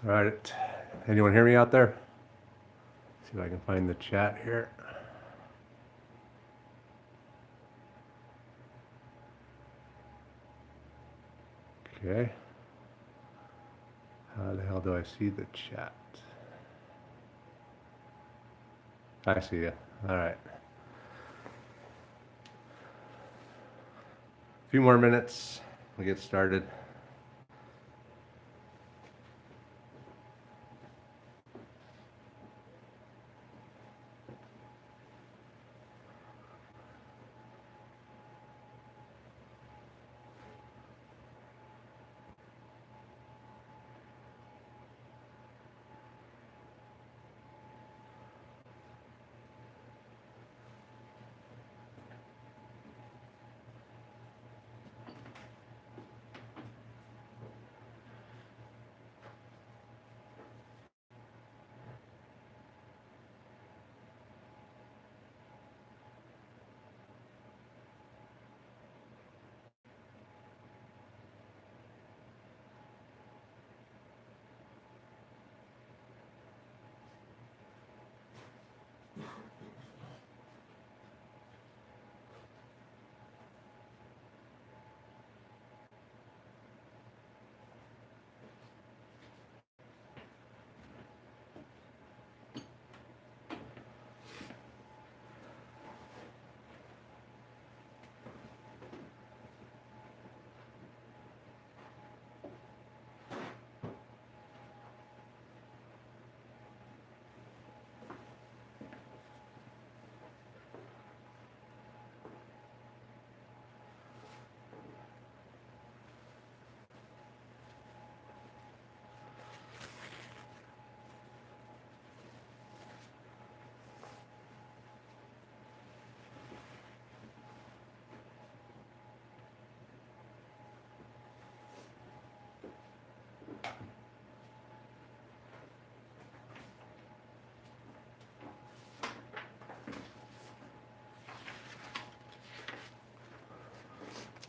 All right. Anyone hear me out there? See if I can find the chat here. Okay. How the hell do I see the chat? I see you. All right. A few more minutes. We'll get started.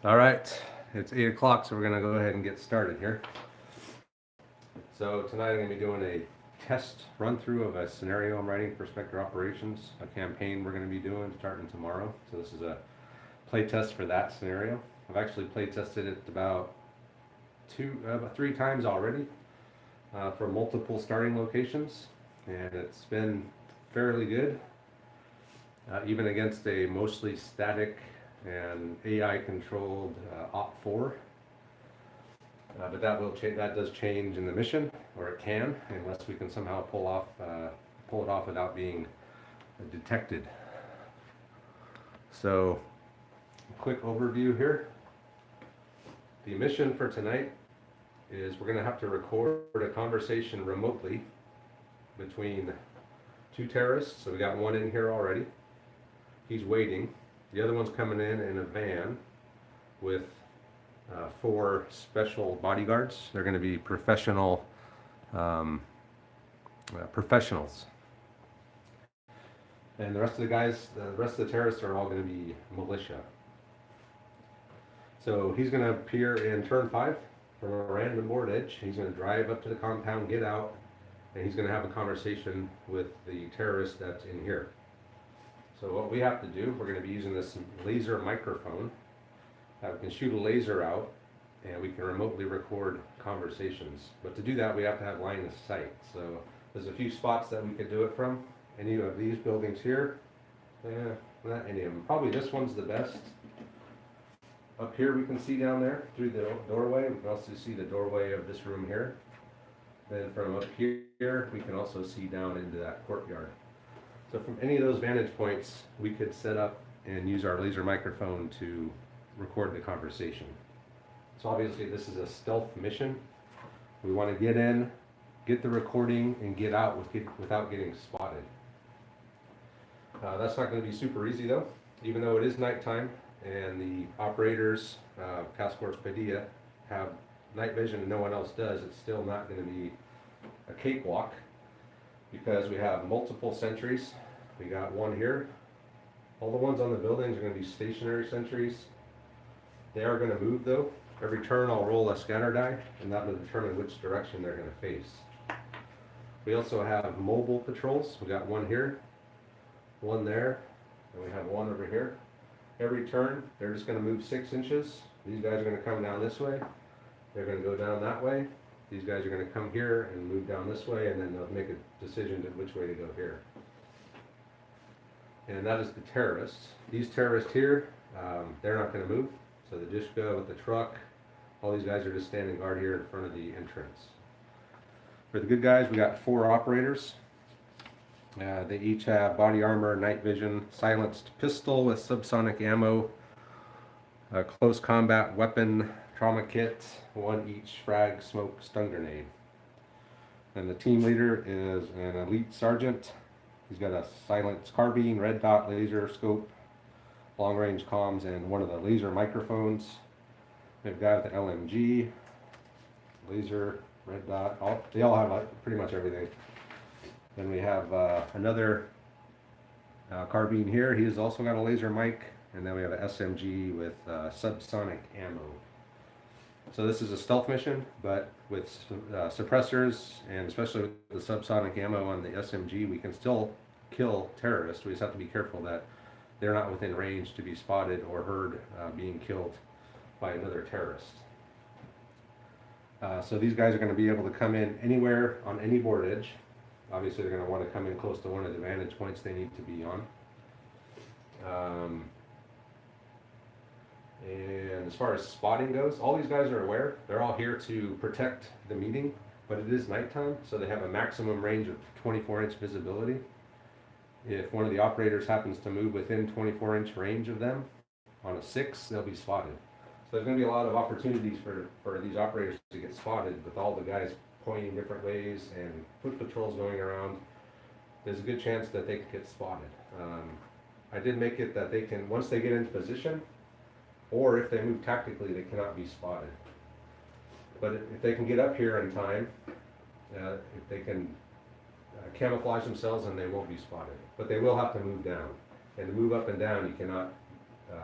All right, it's 8 o'clock, so we're gonna go ahead and get started here. So tonight I'm gonna be doing a test run through of a scenario I'm writing for Spectre operations, a campaign we're gonna be doing starting tomorrow. So this is a play test for that scenario. I've actually play tested it about 3 times already for multiple starting locations, and it's been fairly good, even against a mostly static and AI controlled Op4, but that does change in the mission, or it can, unless we can somehow pull it off without being detected. So, quick overview here. The mission for tonight is we're going to have to record a conversation remotely between 2 terrorists. So we got one in here already. He's waiting. The other one's coming in a van with 4 special bodyguards. They're going to be professionals. And the rest of the terrorists are all going to be militia. So he's going to appear in turn 5 from a random board edge. He's going to drive up to the compound, get out, and he's going to have a conversation with the terrorist that's in here. So what we have to do, we're going to be using this laser microphone that we can shoot a laser out, and we can remotely record conversations. But to do that, we have to have line of sight. So there's a few spots that we could do it from. Any of these buildings here, not any of them. Probably this one's the best. Up here we can see down there through the doorway. We can also see the doorway of this room here. Then from up here, we can also see down into that courtyard. So from any of those vantage points, we could set up and use our laser microphone to record the conversation. So obviously this is a stealth mission. We want to get in, get the recording, and get out without getting spotted. That's not going to be super easy though, even though it is nighttime and the operators, Task Force Padilla, have night vision and no one else does. It's still not going to be a cakewalk, because we have multiple sentries. We got one here. All the ones on the buildings are going to be stationary sentries. They are going to move though. Every turn I'll roll a scatter die, and that will determine which direction they're going to face. We also have mobile patrols. We got one here, one there, and we have one over here. Every turn, they're just gonna move 6 inches. These guys are gonna come down this way. They're gonna go down that way. These guys are gonna come here and move down this way, and then they'll make a decision to which way to go here. And that is the terrorists. These terrorists here, they're not gonna move. So the Dishka with the truck, all these guys are just standing guard here in front of the entrance. For the good guys, we got 4 operators. They each have body armor, night vision, silenced pistol with subsonic ammo, a close combat weapon, trauma kit, 1 each frag, smoke, stun grenade. And the team leader is an elite sergeant. He's got a silenced carbine, red dot laser scope, long range comms, and one of the laser microphones. We have a guy with an LMG, laser, red dot. They all have pretty much everything. Then we have another carbine here. He has also got a laser mic. And then we have an SMG with subsonic ammo. So this is a stealth mission, but with suppressors, and especially with the subsonic ammo on the SMG, we can still kill terrorists. We just have to be careful that they're not within range to be spotted or heard being killed by another terrorist. So these guys are going to be able to come in anywhere on any board edge. Obviously, they're going to want to come in close to one of the vantage points they need to be on. And as far as spotting goes, all these guys are aware. They're all here to protect the meeting, but it is nighttime, so they have a maximum range of 24-inch visibility. If one of the operators happens to move within 24-inch range of them on a 6, they'll be spotted. So there's going to be a lot of opportunities for these operators to get spotted with all the guys pointing different ways and foot patrols going around. There's a good chance that they could get spotted. I did make it that they can, once they get into position, or if they move tactically, they cannot be spotted. But if they can get up here in time, if they can camouflage themselves, then they won't be spotted. But they will have to move down. And to move up and down, you cannot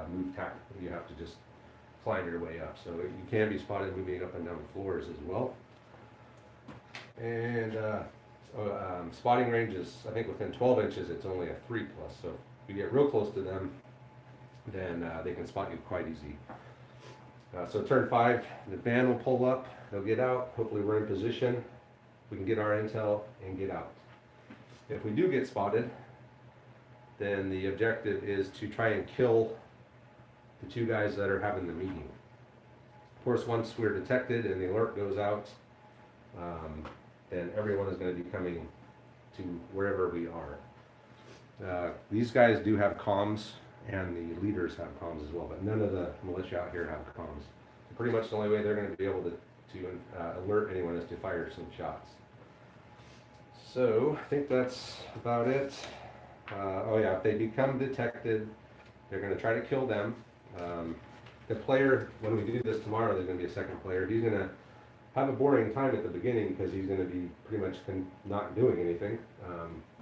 move tactically. You have to just climb your way up. So you can be spotted moving up and down floors as well. And spotting range is, I think within 12 inches, it's only a 3+. So if you get real close to them, then they can spot you quite easy. So turn 5, the van will pull up, they'll get out, hopefully we're in position, we can get our intel and get out. If we do get spotted, then the objective is to try and kill the 2 guys that are having the meeting. Of course, once we're detected and the alert goes out, then everyone is going to be coming to wherever we are. These guys do have comms, and the leaders have comms as well, but none of the militia out here have comms. So pretty much the only way they're going to be able to alert anyone is to fire some shots. So I think that's about it. Oh yeah, if they become detected, they're going to try to kill them. The player, when we do this tomorrow, there's going to be a second player. He's going to have a boring time at the beginning because he's going to be pretty much not doing anything.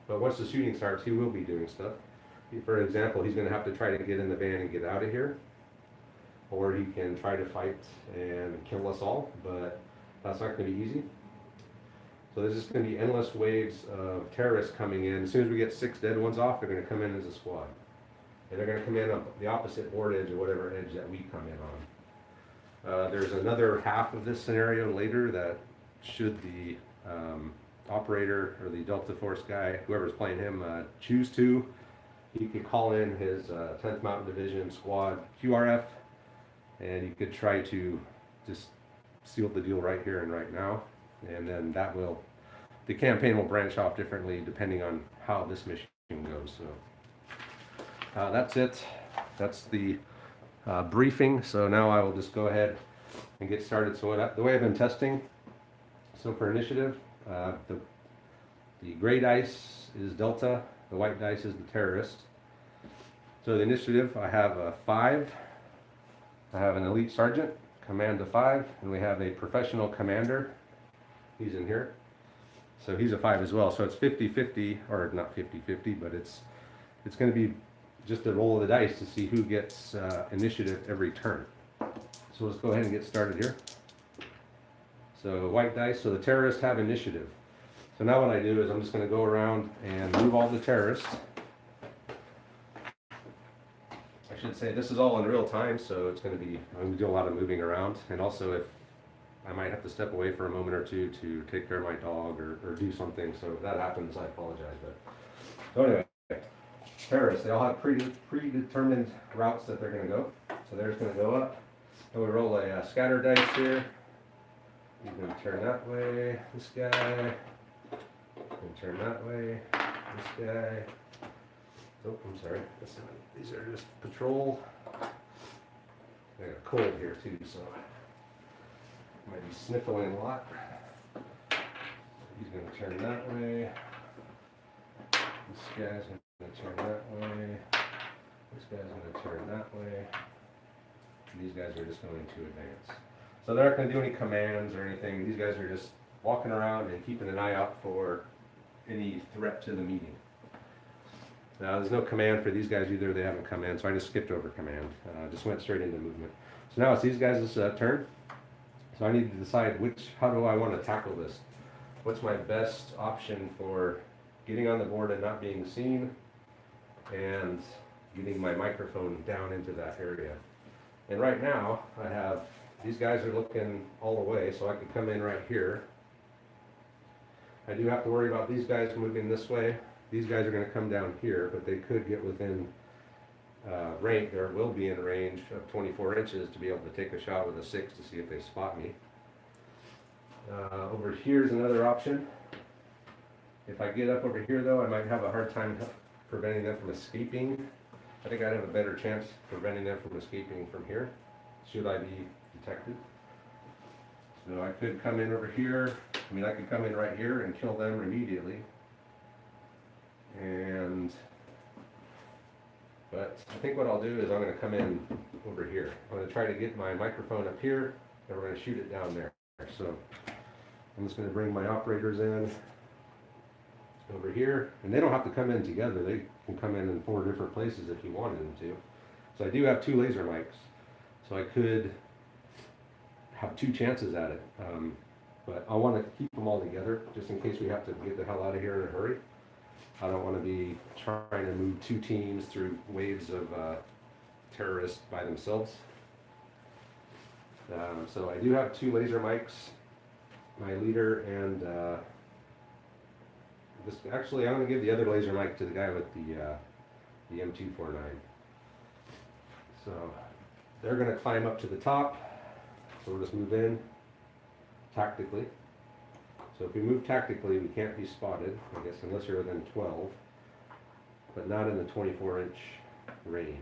But once the shooting starts, he will be doing stuff. For example, he's going to have to try to get in the van and get out of here, or he can try to fight and kill us all, but that's not going to be easy. So there's just going to be endless waves of terrorists coming in. As soon as we get 6 dead ones off, they're going to come in as a squad. And they're going to come in on the opposite board edge or whatever edge that we come in on. There's another half of this scenario later that should the operator or the Delta Force guy, whoever's playing him, choose to, he could call in his 10th Mountain Division squad QRF, and you could try to just seal the deal right here and right now. And then the campaign will branch off differently depending on how this mission goes. So that's it. That's the briefing. So now I will just go ahead and get started. So the way I've been testing, so for initiative, the gray dice is Delta, the white dice is the terrorist. So the initiative, I have a 5, I have an elite sergeant, command of 5, and we have a professional commander. He's in here. So he's a 5 as well. So it's 50-50, or not 50-50, but it's going to be just a roll of the dice to see who gets initiative every turn. So let's go ahead and get started here. So white dice, so the terrorists have initiative. So now what I do is I'm just going to go around and move all the terrorists. I should say this is all in real time, so it's going to be, I'm going to do a lot of moving around. And also if I might have to step away for a moment or two to take care of my dog or do something. So if that happens, I apologize. But so anyway, terrorists, they all have predetermined routes that they're going to go. So they're just going to go up. And we roll a scatter dice here. You can turn that way, this guy. You can turn that way, this guy. Oh, I'm sorry. These are just patrol. I got a cold here too, so might be sniffling a lot. He's going to turn that way. This guy's going to turn that way. This guy's going to turn that way. And these guys are just going to advance. So they're not going to do any commands or anything. These guys are just walking around and keeping an eye out for any threat to the meeting. Now there's no command for these guys either. They haven't come in, so I just skipped over command. Just went straight into movement. So now it's these guys' turn. So I need to decide how do I want to tackle this? What's my best option for getting on the board and not being seen, and getting my microphone down into that area? And right now, I have, these guys are looking all the way, so I could come in right here. I do have to worry about these guys moving this way. These guys are going to come down here, but they could get within range, or will be in range of 24 inches to be able to take a shot with a 6 to see if they spot me. Over here is another option. If I get up over here though, I might have a hard time preventing them from escaping. I think I'd have a better chance preventing them from escaping from here, should I be detected. So I could come in over here. I mean, I could come in right here and kill them immediately. But I think what I'll do is I'm going to come in over here. I'm going to try to get my microphone up here, and we're going to shoot it down there. So I'm just going to bring my operators in over here, and they don't have to come in together. They can come in 4 different places if you wanted them to. So I do have 2 laser mics, so I could have 2 chances at it. But I want to keep them all together just in case we have to get the hell out of here in a hurry. I don't want to be trying to move 2 teams through waves of terrorists by themselves. So I do have 2 laser mics, my leader, and actually I'm going to give the other laser mic to the guy with the M249. So they're going to climb up to the top, so we'll just move in tactically. So if we move tactically, we can't be spotted, I guess, unless you're within 12, but not in the 24-inch range.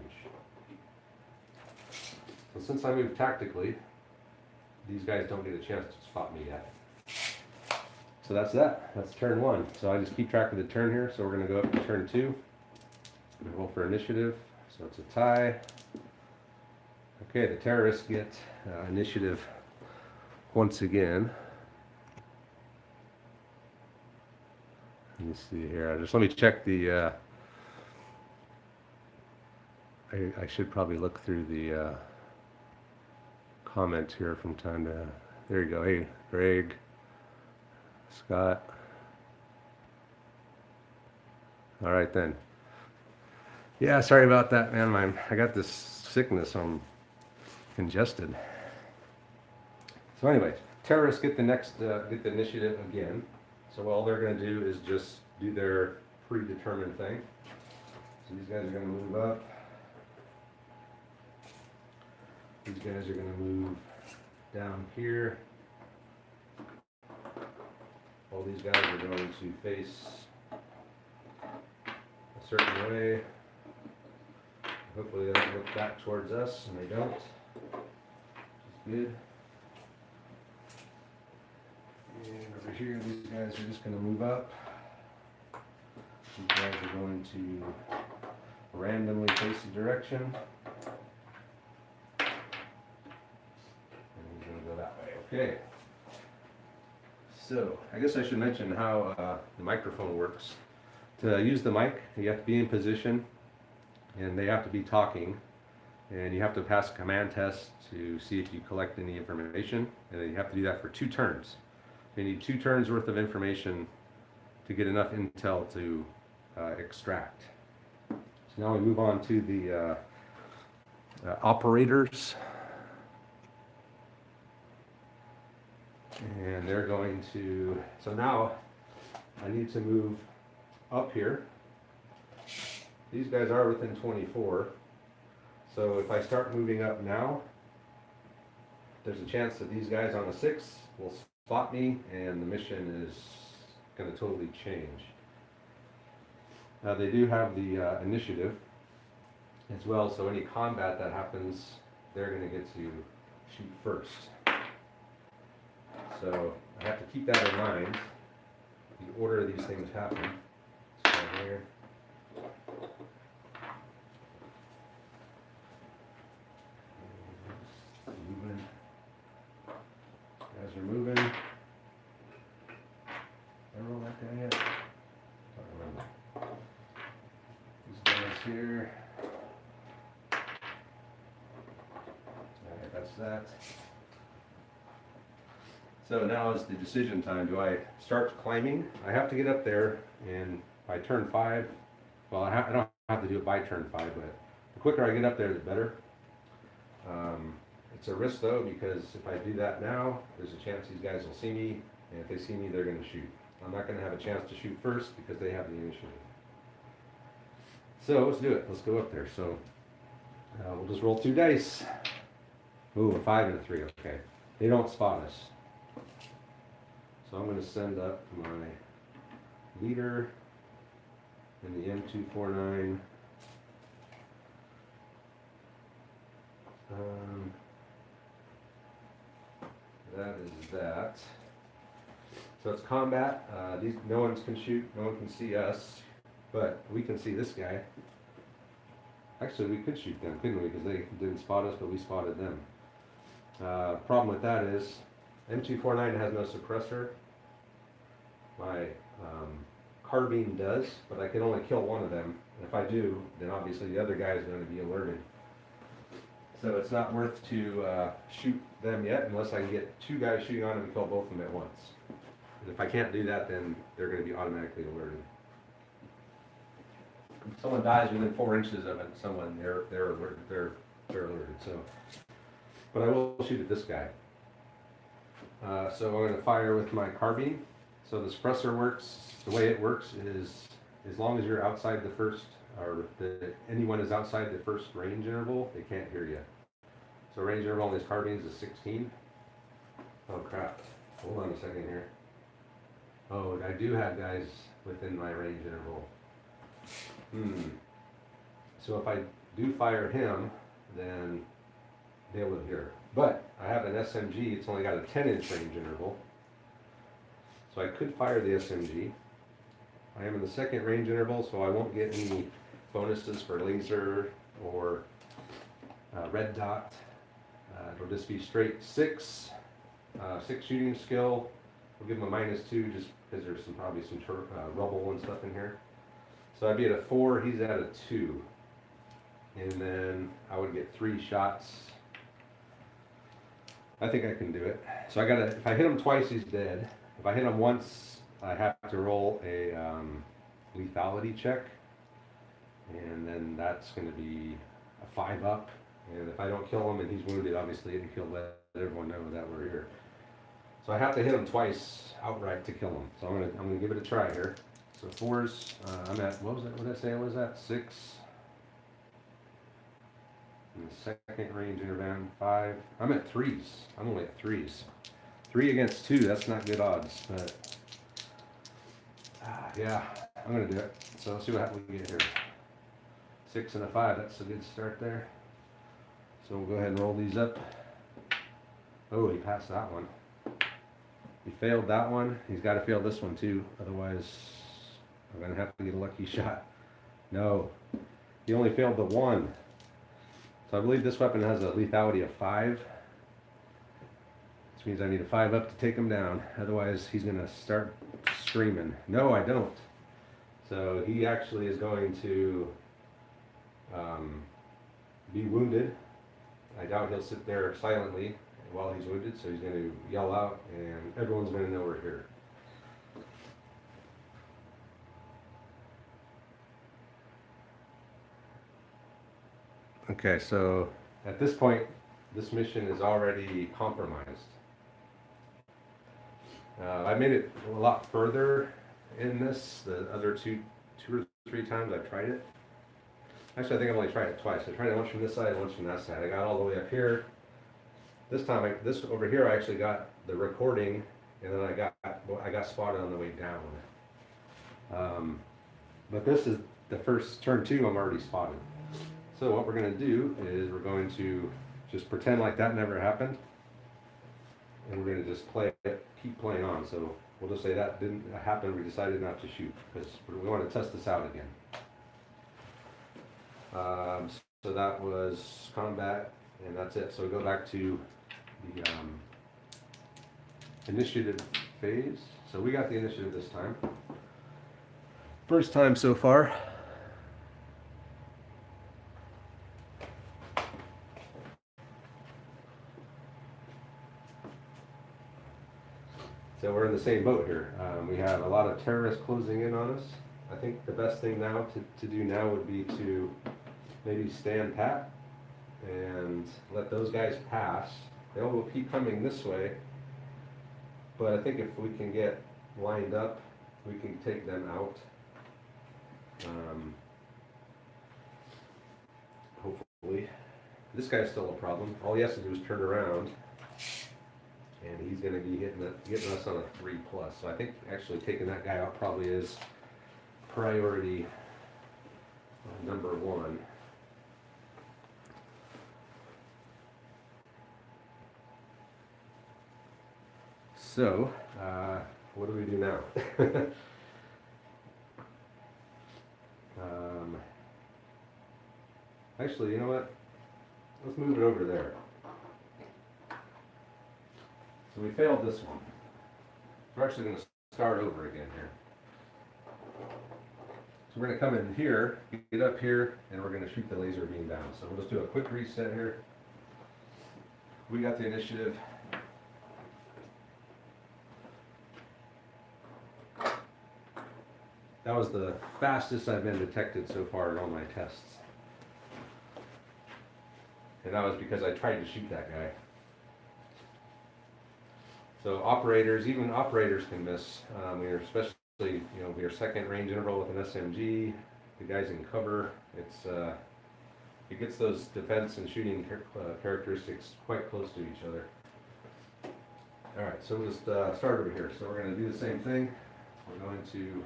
So since I moved tactically, these guys don't get a chance to spot me yet. So that's that. That's turn 1. So I just keep track of the turn here. So we're going to go up to turn 2 and roll for initiative. So it's a tie. Okay, the terrorists get initiative once again. Let me see here. Just let me check the. I should probably look through the comments here from time to. There you go. Hey, Greg, Scott. All right then. Yeah, sorry about that, man. I got this sickness. I'm congested. So anyway, terrorists get the initiative again. So all they're going to do is just do their predetermined thing. So these guys are going to move up. These guys are going to move down here. All these guys are going to face a certain way. Hopefully they don't look back towards us, and they don't. Which is good. And over here, these guys are just going to move up. These guys are going to randomly face a direction. And he's going to go that way. Okay. So, I guess I should mention how the microphone works. To use the mic, you have to be in position, and they have to be talking. And you have to pass a command test to see if you collect any information. And then you have to do that for 2 turns. You need 2 turns worth of information to get enough intel to extract. So now we move on to the operators. And they're going to, so now I need to move up here. These guys are within 24. So if I start moving up now, there's a chance that these guys on the 6 will spot me and the mission is going to totally change. They do have the initiative as well, so any combat that happens, they're going to get to shoot first. So I have to keep that in mind, the order these things happen. So here. Moving. Guys are moving. Did I roll that guy yet? I don't remember. These guys here. Alright, that's that. So now is the decision time. Do I start climbing? I have to get up there, and by turn 5, well, I don't have to do it by turn 5, but the quicker I get up there, the better. It's a risk though, because if I do that now, there's a chance these guys will see me, and if they see me, they're going to shoot. I'm not going to have a chance to shoot first because they have the initiative. So let's do it. Let's go up there. So we'll just roll 2 dice. Ooh, a 5 and a 3. Okay. They don't spot us. So I'm going to send up my leader in the M249. That is that. So it's combat. No one can shoot, no one can see us, but we can see this guy. Actually, we could shoot them, couldn't we? Because they didn't spot us, but we spotted them. Problem with that is M249 has no suppressor. My carbine does, but I can only kill one of them. And if I do, then obviously the other guy is going to be alerted. So it's not worth to shoot them yet unless I can get 2 guys shooting on them and kill both of them at once. And if I can't do that, then they're going to be automatically alerted. If someone dies within 4 inches of it, they're alerted. So, but I will shoot at this guy. So I'm going to fire with my carbine. So the suppressor works. The way it works is as long as you're outside the first, or anyone is outside the first range interval, they can't hear you. So range interval on these carbines is 16. Oh crap! Hold on a second here. Oh, I do have guys within my range interval. So if I do fire him, then they will hear. But I have an SMG. It's only got a 10-inch range interval. So I could fire the SMG. I am in the second range interval, so I won't get any bonuses for laser or red dot. It'll just be straight 6 shooting skill. We'll give him a -2 just because there's probably some rubble and stuff in here. So I'd be at a 4, he's at a 2. And then I would get 3 shots. I think I can do it. So if I hit him twice, he's dead. If I hit him once, I have to roll a lethality check. And then that's going to be a 5 up. And if I don't kill him and he's wounded, obviously it will let everyone know that we're here. So I have to hit him twice outright to kill him. So I'm gonna give it a try here. So 4s, I'm at, what did I say I was at? 6. In the second range interval, 5. I'm at 3s. I'm only at 3s. 3 against 2, that's not good odds, but yeah, I'm gonna do it. So let's see what we get here. 6 and a 5, that's a good start there. So we'll go ahead and roll these up. Oh, he passed that one. He failed that one. He's got to fail this one too, otherwise I'm gonna have to get a lucky shot. No, he only failed the 1. So I believe this weapon has a lethality of 5. Which means I need a 5 up to take him down. Otherwise he's gonna start screaming. No, I don't. So he actually is going to be wounded. I doubt he'll sit there silently while he's wounded, so he's going to yell out and everyone's going to know we're here. Okay, so at this point, this mission is already compromised. I made it a lot further in this. The other two or three times I've tried it. Actually, I think I've only tried it twice. I tried it once from this side and once from that side. I got all the way up here. This time, this over here, I actually got the recording, and then I got spotted on the way down. But this is the first turn 2. I'm already spotted. So what we're going to do is we're going to just pretend like that never happened, and we're going to just play it, keep playing on. So we'll just say that didn't happen. We decided not to shoot because we want to test this out again. So that was combat, and that's it. So we go back to the initiative phase. So we got the initiative this time. First time so far. So we're in the same boat here. We have a lot of terrorists closing in on us. I think the best thing now to do now would be to maybe stand pat and let those guys pass. They all will keep coming this way, but I think if we can get lined up, we can take them out. Hopefully. This guy's still a problem. All he has to do is turn around, and he's going to be getting us on a 3+. So I think actually taking that guy out probably is priority number 1. So, what do we do now? Actually, you know what? Let's move it over there. So we failed this one. We're actually going to start over again here. So we're going to come in here, get up here, and we're going to shoot the laser beam down. So we'll just do a quick reset here. We got the initiative. That was the fastest I've been detected so far in all my tests. And that was because I tried to shoot that guy. So operators, even operators can miss. Especially, we are second range interval with an SMG. The guy's in cover. It gets those defense and shooting characteristics quite close to each other. All right, so we'll just start over here. So we're going to do the same thing. We're going to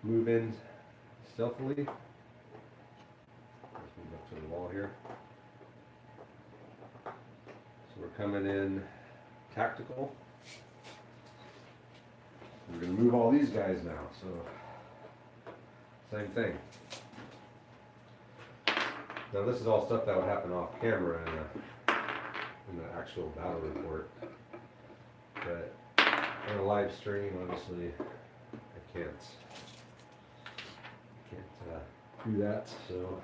move in stealthily. Let's move up to the wall here. So we're coming in tactical. We're going to move all these guys now, so same thing. Now this is all stuff that would happen off camera in the actual battle report, but on a live stream, obviously, I can't do that. So,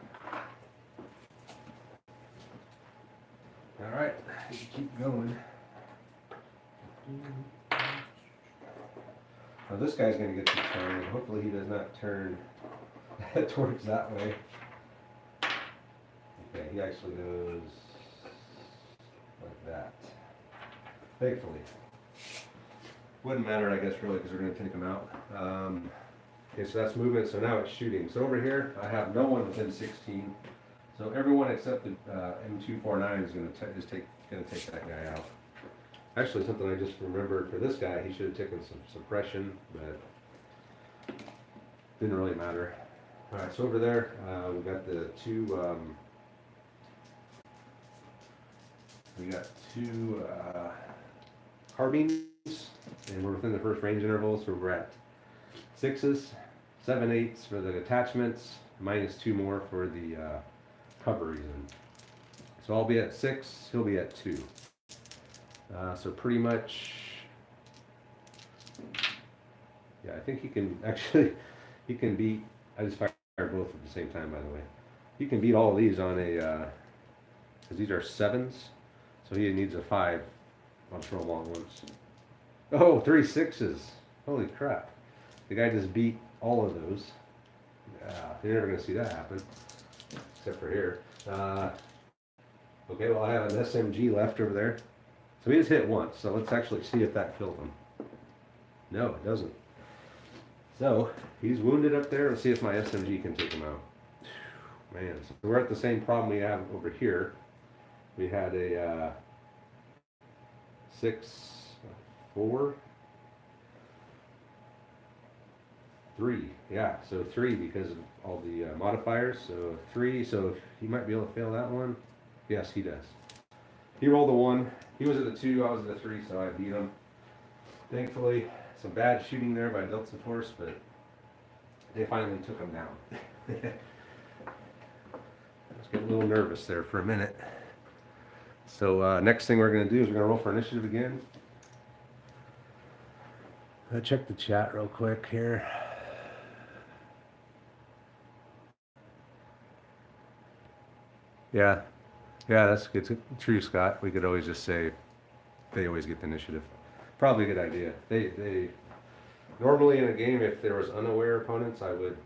all right, keep going. Now this guy's going to get the turn. Hopefully he does not turn towards that way. Okay, he actually goes like that. Thankfully. Wouldn't matter, I guess, really, because we're going to take him out. Okay, so that's movement. So now it's shooting. So over here, I have no one within 16. So everyone except the M249 is going to take that guy out. Actually, something I just remembered for this guy, he should have taken some suppression, but didn't really matter. All right, so over there, we've got the two carbines, and we're within the first range interval, so we're at 6s, 7/8 for the attachments, -2 more for the cover reason. So I'll be at 6, he'll be at 2. So pretty much, yeah, I think he can beat, I just fired both at the same time, by the way. He can beat all of these on a, because these are 7s, so he needs a 5. I'll throw them all at once. Oh, 3 6s. Holy crap. The guy just beat all of those. You're never going to see that happen. except for here. Okay, well I have an SMG left over there. So he just hit once, so let's actually see if that killed him. No, it doesn't. So, he's wounded up there. Let's see if my SMG can take him out. Man, so we're at the same problem we have over here. We had a 6, 4, 3. Yeah, so 3 because of all the modifiers. So 3, so he might be able to fail that one. Yes, he does. He rolled a 1. He was at the 2, I was at the 3, so I beat him. Thankfully, some bad shooting there by Delta Force, but they finally took him down. I was getting a little nervous there for a minute. So next thing we're going to do is we're going to roll for initiative again. Check the chat real quick here. Yeah, that's good. True, Scott. We could always just say they always get the initiative. Probably a good idea. They normally in a game, if there was unaware opponents, I would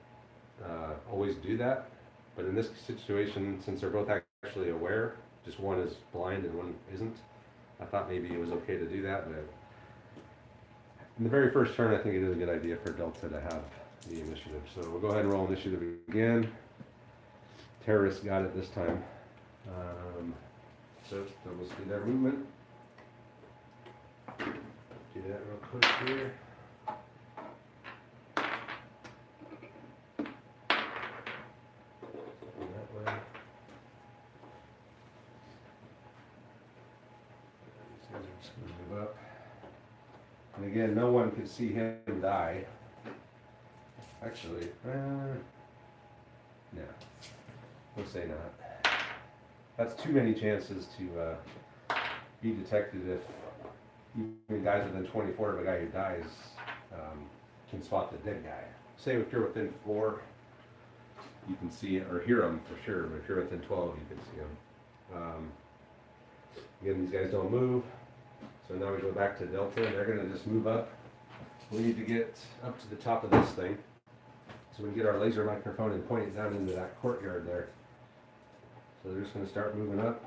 always do that. But in this situation, since they're both actually aware, just one is blind and one isn't, I thought maybe it was okay to do that. But in the very first turn, I think it is a good idea for Delta to have the initiative. So we'll go ahead and roll initiative again. Terrorists got it this time. So we'll see their movement. Do that real quick here. That way. These guys are just going to move up. And again, no one could see him die. Actually, no. We'll say not. That's too many chances to be detected if even guys within 24 of a guy who dies can spot the dead guy. Say if you're within 4, you can see it or hear him for sure, but if you're within 12, you can see him. Again, these guys don't move, so now we go back to Delta, and they're going to just move up. We need to get up to the top of this thing, so we can get our laser microphone and point it down into that courtyard there. So they're just going to start moving up.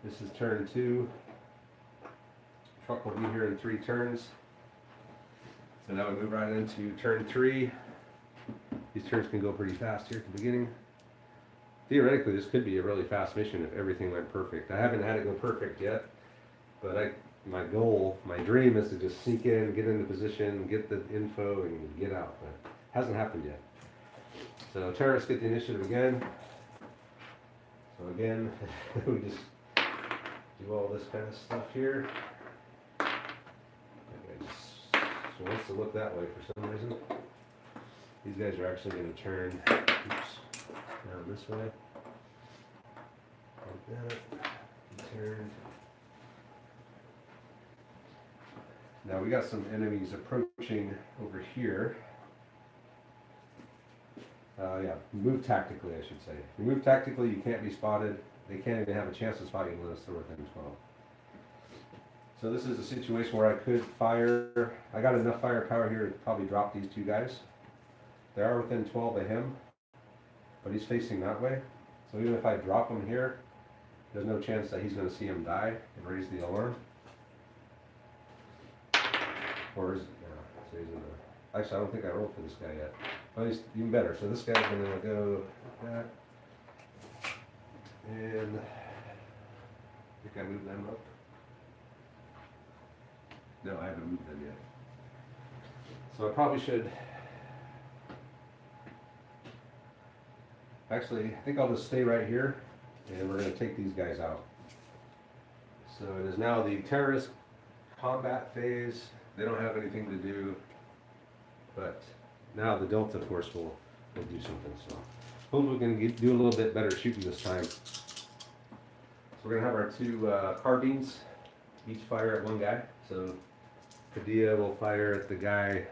This is turn 2. Truck will be here in 3 turns. So now we move right into turn 3. These turns can go pretty fast here at the beginning. Theoretically, this could be a really fast mission if everything went perfect. I haven't had it go perfect yet, but my goal, my dream is to just sneak in, get into position, get the info, and get out. But it hasn't happened yet. So terrorists get the initiative again. So again, we just do all this kind of stuff here. So wants to look that way for some reason. These guys are actually going to turn down this way. Like that. Turn. Now we got some enemies approaching over here. Move tactically, I should say. If you move tactically, you can't be spotted. They can't even have a chance to spot you unless they're within 12. So this is a situation where I could fire. I got enough firepower here to probably drop these 2 guys. They are within 12 of him, but he's facing that way. So even if I drop him here, there's no chance that he's going to see him die and raise the alarm. Or is it? So he's in the, actually, I don't think I rolled for this guy yet. But he's even better. So this guy's going to go like that. And I think I moved them up. No, I haven't moved them yet. So I probably should. Actually, I think I'll just stay right here, and we're going to take these guys out. So it is now the terrorist combat phase. They don't have anything to do, but now the Delta Force will do something. So hopefully we can do a little bit better shooting this time. So we're going to have our 2 carbines, each fire at 1 guy. So Padilla will fire at the guy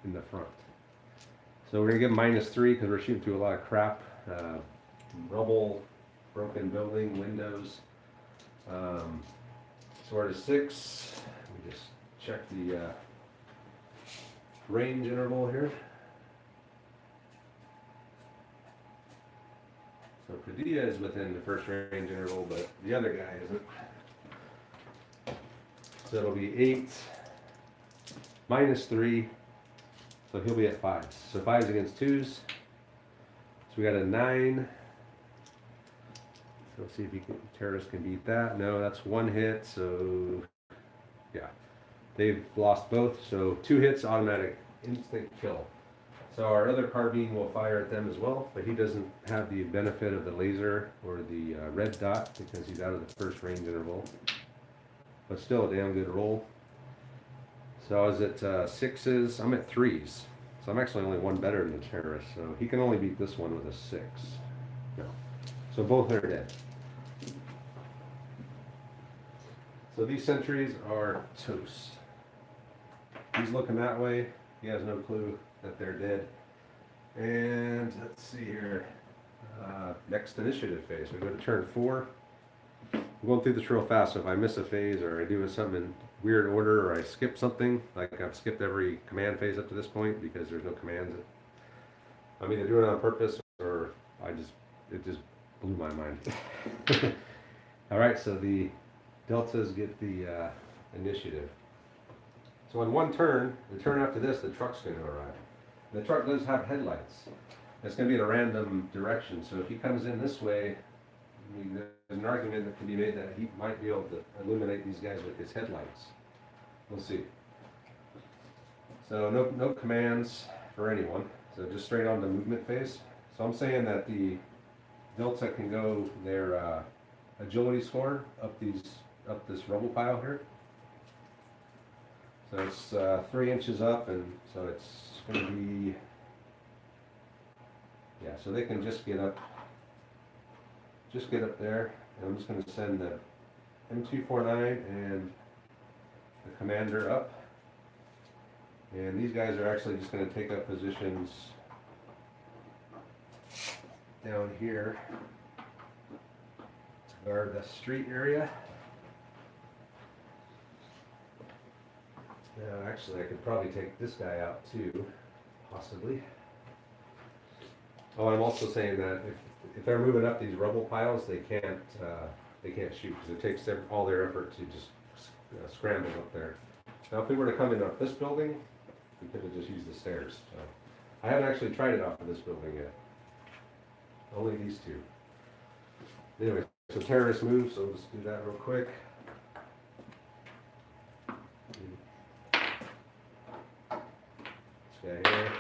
in the front. So we're going to give -3 because we're shooting through a lot of crap. Rubble, broken building, windows. So we're at 6. Let me just check the range interval here. So Padilla is within the first range interval, but the other guy isn't. So it'll be 8 minus 3, so he'll be at 5s. So 5s against 2s. So we got a 9. So let's see if terrorists can beat that. No, that's 1 hit, so yeah. They've lost both, so 2 hits, automatic instant kill. So our other carbine will fire at them as well, but he doesn't have the benefit of the laser or the red dot because he's out of the first range interval. But still a damn good roll. So I was at 6s, I'm at 3s. So I'm actually only 1 better than the terrorist, so he can only beat this one with a 6. No. So both are dead. So these sentries are toast. He's looking that way. He has no clue that they're dead. And let's see here. Next initiative phase. We go to turn 4. I'm going through this real fast, so if I miss a phase or I do something in weird order or I skip something, like I've skipped every command phase up to this point because there's no commands. I'm either doing it on purpose or it just blew my mind. Alright, so the Deltas get the initiative. So in one turn, the turn after this, the truck's going to arrive. The truck does have headlights. It's going to be in a random direction, so if he comes in this way, there's an argument that can be made that he might be able to illuminate these guys with his headlights. We'll see. So no commands for anyone, so just straight on the movement phase. So I'm saying that the Delta can go their agility score up this rubble pile here. So it's 3 inches up, and so it's going to be, yeah, so they can just get up there, and I'm just going to send the M249 and the commander up, and these guys are actually just going to take up positions down here to guard the street area. Now, actually, I could probably take this guy out too, possibly. Oh, I'm also saying that if they're moving up these rubble piles, they can't shoot because it takes all their effort to just scramble up there. Now, if we were to come in up this building, we could have just used the stairs. So, I haven't actually tried it off of this building yet. Only these two. Anyway, so terrorist move, so we'll just do that real quick. This guy here.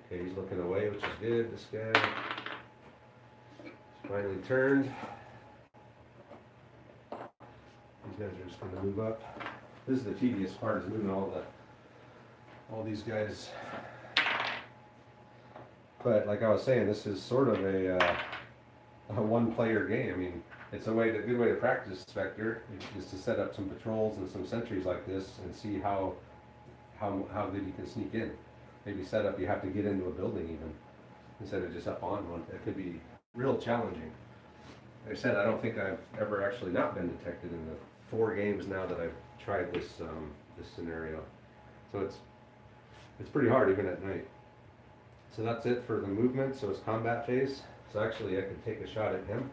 Okay, he's looking away, which is good. This guy finally turned. These guys are just going to move up. This is the tedious part, is moving all these guys. But like I was saying, this is sort of a one-player game. I mean, it's a good way to practice Spectre is to set up some patrols and some sentries like this and see how good you can sneak in. Maybe set up you have to get into a building even instead of just up on one. That could be real challenging. Like I said, I don't think I've ever actually not been detected in the 4 games now that I've tried this scenario. So it's pretty hard even at night. So that's it for the movement. So it's combat phase. So actually I could take a shot at him.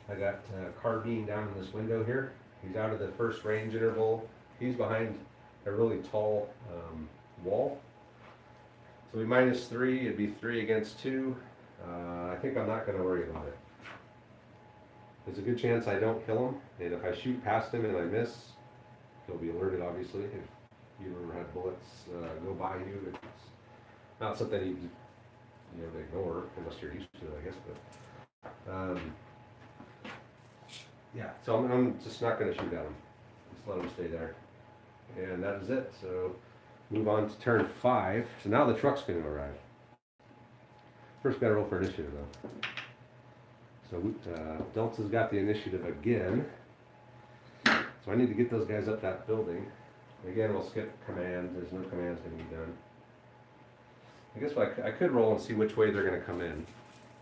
I got carbine down in this window here. He's out of the first range interval. He's behind a really tall wall. So we -3, it'd be 3 against 2. I think I'm not going to worry about it. There's a good chance I don't kill him, and if I shoot past him and I miss, he'll be alerted obviously. If you ever had bullets go by you, it's not something you ignore unless you're used to it, I guess. But yeah, so I'm just not going to shoot at him. Just let him stay there. And that is it. So move on to turn 5. So now the truck's going to arrive. First got to roll for initiative though. So Delta's got the initiative again. So I need to get those guys up that building. Again, we'll skip commands. There's no commands going to be done. I guess I could roll and see which way they're going to come in.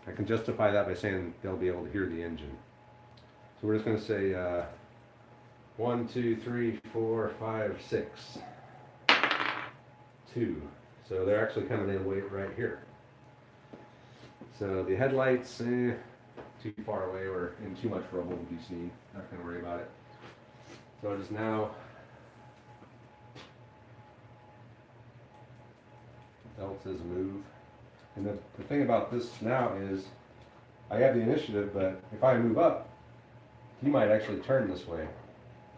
I can justify that by saying they'll be able to hear the engine. So we're just going to say 1, 2, 3, 4, 5, 6. 2. So they're actually coming in right here. So the headlights, too far away or in too much rubble to be seen. Not gonna worry about it. So it is now L says move. And the thing about this now is I have the initiative, but if I move up, he might actually turn this way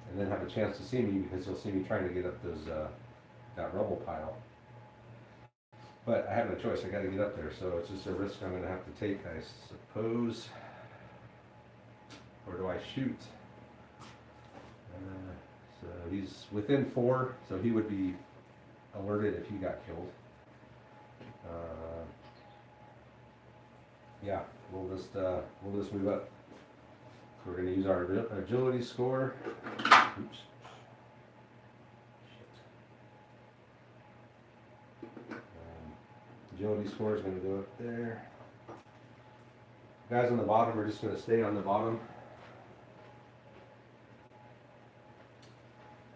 and then have a chance to see me because he'll see me trying to get up those that rubble pile. But I have no choice, I gotta get up there, so it's just a risk I'm gonna have to take, I suppose. Or do I shoot? So he's within 4, so he would be alerted if he got killed. Yeah, we'll just move up. So we're gonna use our agility score. Oops. Agility score is going to go up there. Guys on the bottom are just going to stay on the bottom.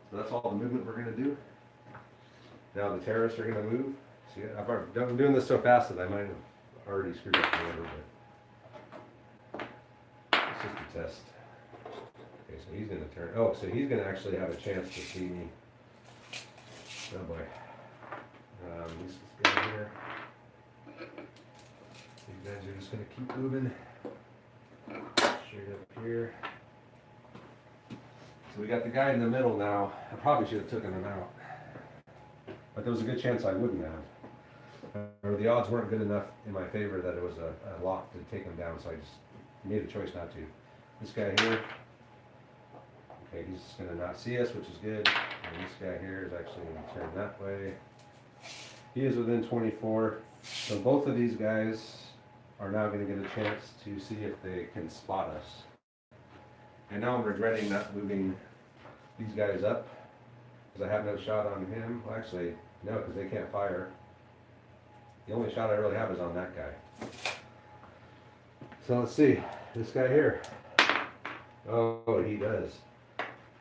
So that's all the movement we're going to do. Now the terrorists are going to move. See, I'm doing this so fast that I might have already screwed up the order, but it's just a test. Okay, so he's going to turn. Oh, so he's going to actually have a chance to see me. Oh boy. This is going here. These guys are just going to keep moving straight up here. So we got the guy in the middle now. I probably should have taken him out, but there was a good chance I wouldn't have. Or the odds weren't good enough in my favor that it was a lot to take him down, so I just made a choice not to. This guy here, okay, he's going to not see us, which is good. And this guy here is actually going to turn that way. He is within 24. So both of these guys are now going to get a chance to see if they can spot us. And now I'm regretting not moving these guys up because I have no shot on him. Well, actually, no, because they can't fire. The only shot I really have is on that guy. So let's see, this guy here. Oh, he does.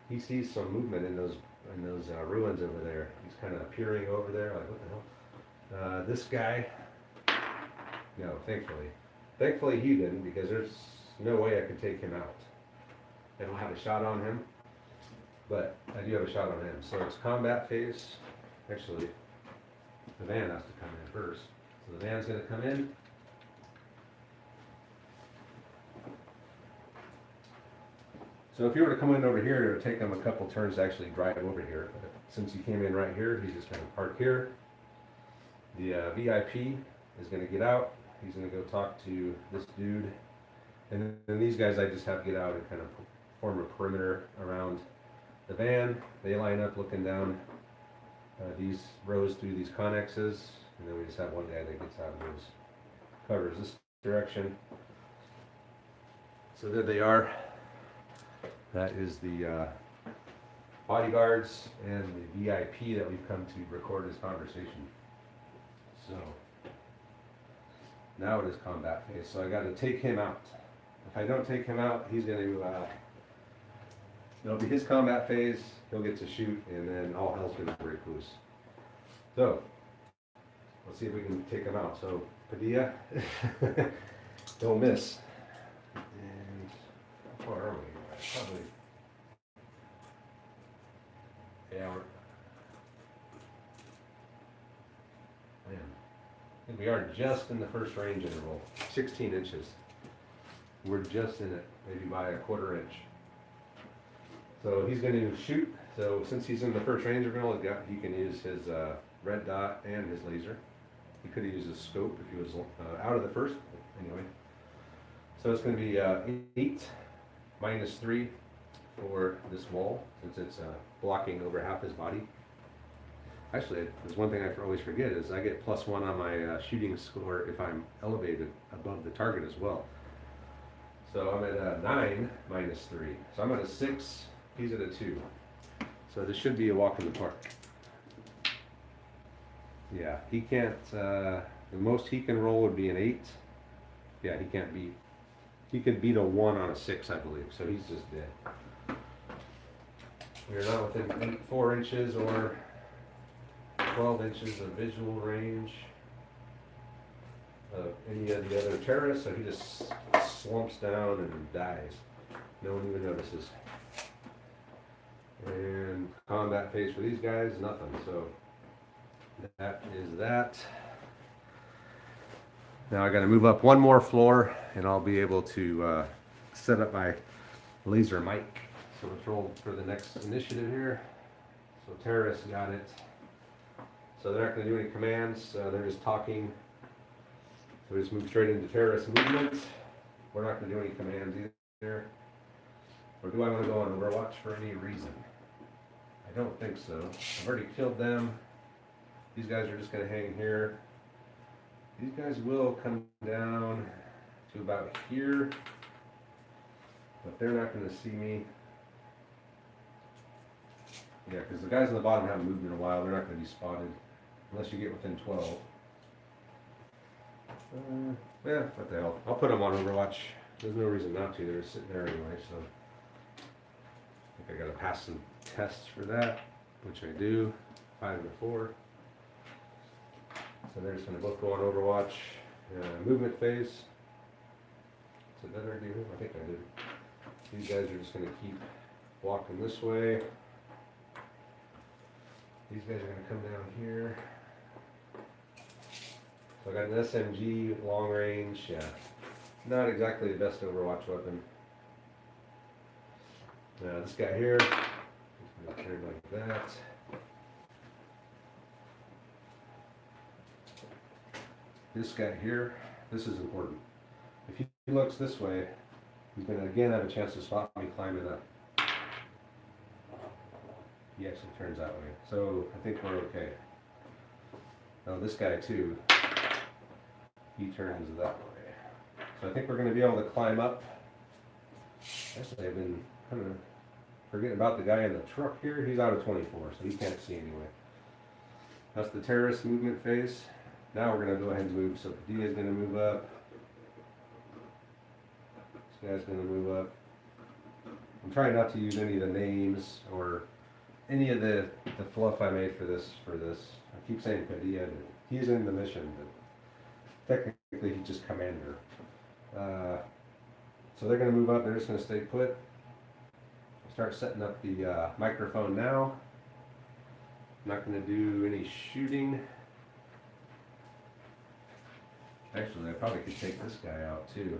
He sees some movement in those ruins over there. He's kind of peering over there, like what the hell? This guy, no, thankfully he didn't, because there's no way I could take him out. I don't have a shot on him, but I do have a shot on him. So it's combat phase. Actually, the van has to come in first. So the van's going to come in. So if you were to come in over here, it would take him a couple turns to actually drive over here. But since he came in right here, he's just going to park here. The VIP is going to get out. He's going to go talk to this dude. And then these guys I just have to get out and kind of form a perimeter around the van. They line up looking down these rows through these connexes. And then we just have one guy that gets out of those, covers this direction. So there they are. That is the bodyguards and the VIP that we've come to record this conversation. So now it is combat phase. So I got to take him out. If I don't take him out, he's going to. It'll be his combat phase. He'll get to shoot, and then all hell's going to break loose. So let's see if we can take him out. So Padilla, don't miss. And how far are we? Probably. Yeah, man, I think we are just in the first range interval, 16 inches. We're just in it, maybe by a quarter inch. So he's going to shoot. So since he's in the first range interval, he can use his red dot and his laser. He could have used his scope if he was out of the first. Anyway, so it's going to be 8 minus 3 for this wall, since it's blocking over half his body. Actually, there's one thing I always forget is I get +1 on my shooting score if I'm elevated above the target as well. So I'm at a 9 minus 3. So I'm at a 6, he's at a 2. So this should be a walk in the park. Yeah, he can't, the most he can roll would be an 8. Yeah, he can't beat. He could beat a 1 on a 6, I believe, so he's just dead. We are not within 4 inches or 12 inches of visual range. of any of the other terrorists, so he just slumps down and dies. No one even notices. And combat phase for these guys, nothing. So that is that. Now I got to move up one more floor, and I'll be able to set up my laser mic. So let's roll for the next initiative here. So terrorists got it. So they're not going to do any commands. They're just talking. So we just move straight into terrorist movement. We're not going to do any commands either. Or do I want to go on Overwatch for any reason? I don't think so. I've already killed them. These guys are just going to hang here. These guys will come down to about here, but they're not going to see me. Yeah, because the guys on the bottom haven't moved in a while. They're not going to be spotted unless you get within 12. Yeah, what the hell. I'll put them on Overwatch. There's no reason not to. They're sitting there anyway, so I think I got to pass some tests for that, which I do. 5 to 4. So they're just going to both go on Overwatch. Movement phase. So did I do? I think I did. These guys are just going to keep walking this way. These guys are going to come down here. So I got an SMG, long range. Yeah, not exactly the best Overwatch weapon. This guy here, he's going to turn like that. This guy here, this is important. If he looks this way, he's going to again have a chance to spot me climbing up. He actually turns that way, so I think we're okay. Now this guy too, he turns that way. So I think we're going to be able to climb up. Actually, I've been kind of forgetting about the guy in the truck here. He's out of 24, so he can't see anyway. That's the terrorist movement phase. Now we're going to go ahead and move. So Padilla is going to move up. This guy's going to move up. I'm trying not to use any of the names or any of the fluff I made for this. I keep saying Padilla, but he's in the mission, but technically he's just commander. So they're going to move up. They're just going to stay put. Start setting up the microphone now. I'm not going to do any shooting. Actually, I probably could take this guy out too.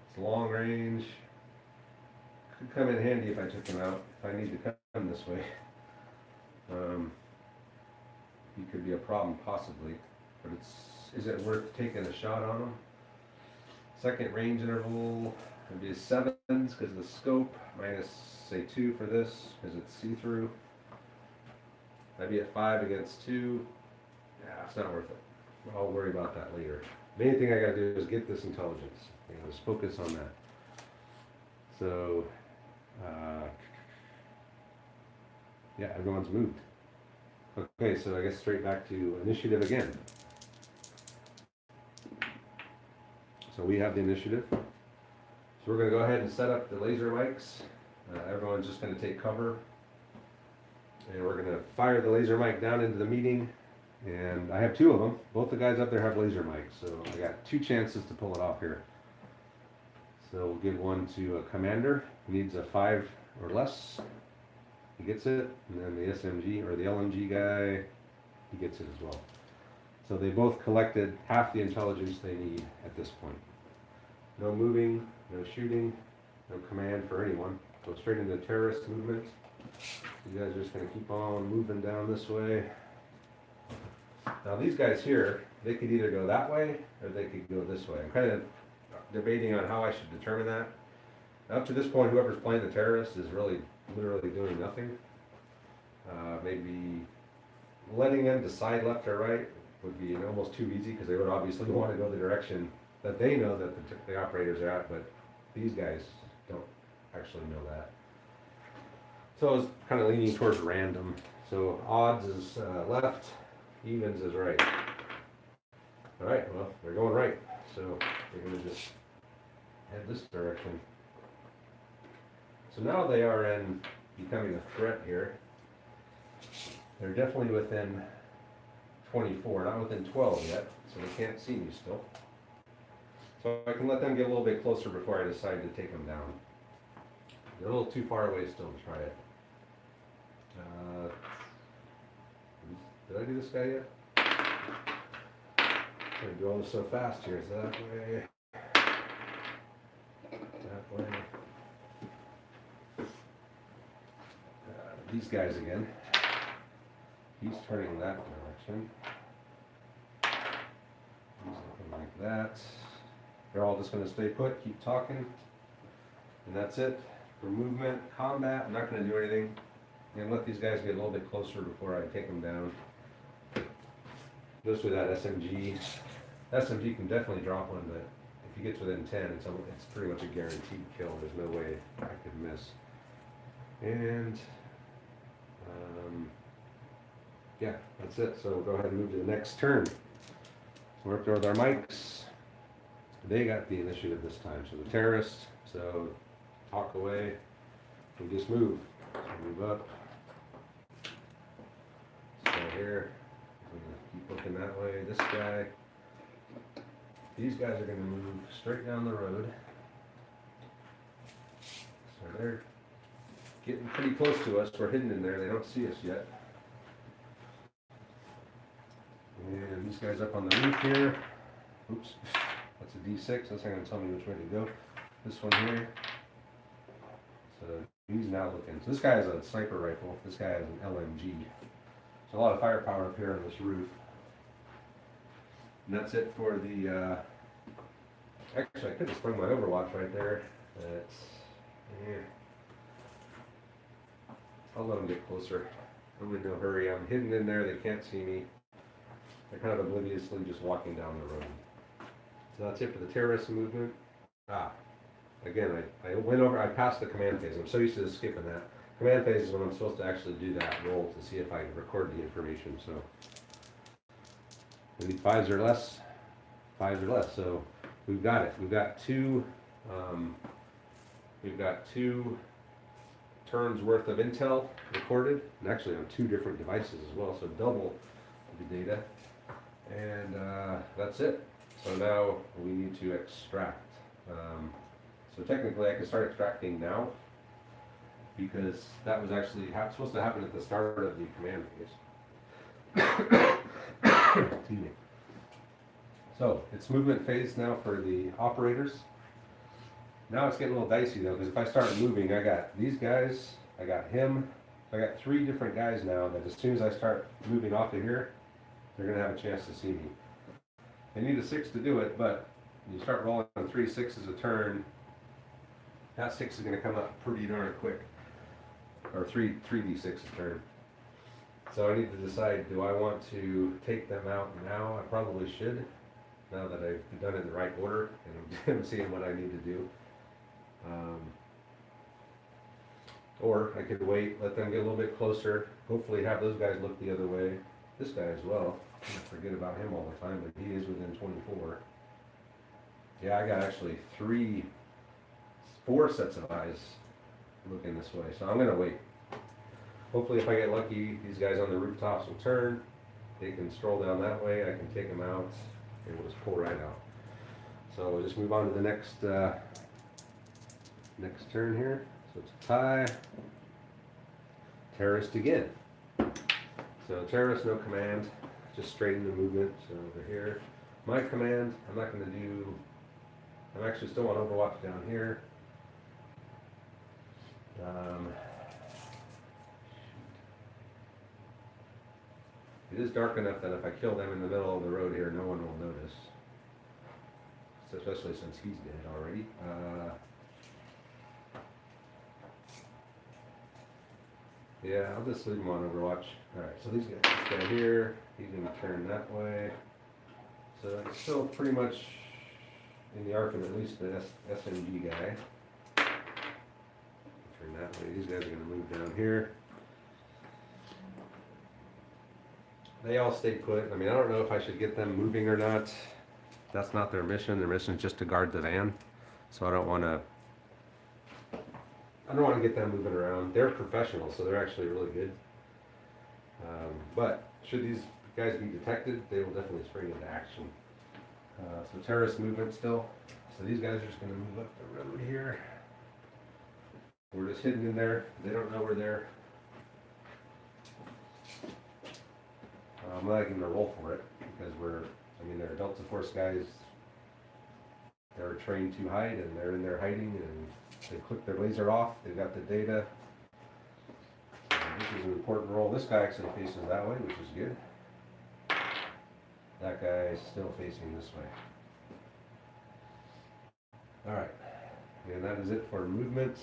It's long range. Could come in handy if I took him out, if I need to come this way. He could be a problem possibly, but is it worth taking a shot on him? Second range interval would be a 7s because of the scope, minus say 2 for this because it's see-through. I'd be at 5 against 2. Yeah, it's not worth it. I'll worry about that later. The main thing I gotta do is get this intelligence. Just focus on that. So, yeah, everyone's moved. Okay, so I guess straight back to initiative again. So we have the initiative. So we're gonna go ahead and set up the laser mics. Everyone's just gonna take cover. And we're gonna fire the laser mic down into the meeting. And I have 2 of them. Both the guys up there have laser mics, so I got 2 chances to pull it off here. So we'll give one to a commander. He needs a 5 or less. He gets it. And then the SMG or the LMG guy, he gets it as well. So they both collected half the intelligence they need at this point. No moving, no shooting, no command for anyone. Go straight into terrorist movement. You guys are just going to keep on moving down this way. Now these guys here, they could either go that way or they could go this way. I'm kind of debating on how I should determine that. Up to this point, whoever's playing the terrorist is really literally doing nothing. Maybe letting them decide left or right would be almost too easy because they would obviously want to go the direction that they know that the operators are at, but these guys don't actually know that. So I was kind of leaning towards random. So odds is left, evens is right. All right, well, they're going right. So we're going to just head this direction. So now they are in becoming a threat here. They're definitely within 24, not within 12 yet, so they can't see me still. So I can let them get a little bit closer before I decide to take them down. They're a little too far away still to try it. Did I do this guy yet? I'm do all this so fast here. Is that way? That way. These guys again. He's turning that direction. He's looking like that. They're all just going to stay put, keep talking. And that's it for movement. Combat, I'm not going to do anything. I'm going to let these guys get a little bit closer before I take them down. Just with that SMG. SMG can definitely drop one, but if he gets within 10, it's pretty much a guaranteed kill. There's no way I could miss. And yeah, that's it. So we'll go ahead and move to the next turn. We're up there with our mics. They got the initiative this time. So the terrorists, so talk away. We just move. So move up. Stay here. We're gonna keep looking that way. This guy. These guys are gonna move straight down the road. So they're getting pretty close to us. We're hidden in there. They don't see us yet. And these guys up on the roof here. Oops. That's a D6. That's not going to tell me which way to go. This one here. So he's now looking. So this guy has a sniper rifle. This guy has an LMG. So a lot of firepower up here on this roof. And that's it for the. Actually, I could have sprung my Overwatch right there. That's. Yeah. I'll let them get closer. I'm in no hurry. I'm hidden in there. They can't see me. They're kind of obliviously just walking down the road. So that's it for the terrorist movement. Again, I went over, I passed the command phase. I'm so used to skipping that. Command phase is when I'm supposed to actually do that roll to see if I record the information. So we need 5s or less. 5s or less. So we've got it. We've got two turns worth of intel recorded, and actually on 2 different devices as well. So double the data. And that's it. So now we need to extract. So technically I can start extracting now because that was actually supposed to happen at the start of the command phase. Excuse me. So it's movement phase now for the operators. Now it's getting a little dicey though, because if I start moving, I got these guys, I got him, I got 3 different guys now that as soon as I start moving off of here, they're going to have a chance to see me. They need a 6 to do it, but you start rolling 3 6s a turn, that 6 is going to come up pretty darn quick. Or 3d6 a turn. So I need to decide, do I want to take them out now? I probably should, now that I've done it in the right order and I'm seeing what I need to do. Or I could wait, let them get a little bit closer, hopefully have those guys look the other way. This guy as well. I forget about him all the time, but he is within 24. Yeah, I got actually 4 sets of eyes looking this way, so I'm gonna wait. Hopefully if I get lucky, these guys on the rooftops will turn. They can stroll down that way, I can take them out, and we'll just pull right out. So we'll just move on to the next turn here. So it's a tie. Terrorist again. So terrorist, no command, just straight into movement. So over here, my command, I'm actually still on Overwatch down here. It is dark enough that if I kill them in the middle of the road here, no one will notice. Especially since he's dead already. Yeah, I'll just leave him on Overwatch. Alright, so this guy here, he's going to turn that way. So it's still pretty much in the arc of at least the SMG guy. Turn that way. These guys are going to move down here. They all stay put. I mean, I don't know if I should get them moving or not. That's not their mission. Their mission is just to guard the van. So I don't want to get them moving around. They're professionals, so they're actually really good. But should these guys be detected, they will definitely spring into action. So terrorist movement still. So these guys are just going to move up the road here. We're just hidden in there. They don't know we're there. I'm not going to roll for it because they're Delta Force guys. They're trained to hide and they're in there hiding and they click their laser off. They've got the data. This is an important roll. This guy actually faces that way, which is good. That guy is still facing this way. Alright, and that is it for movement.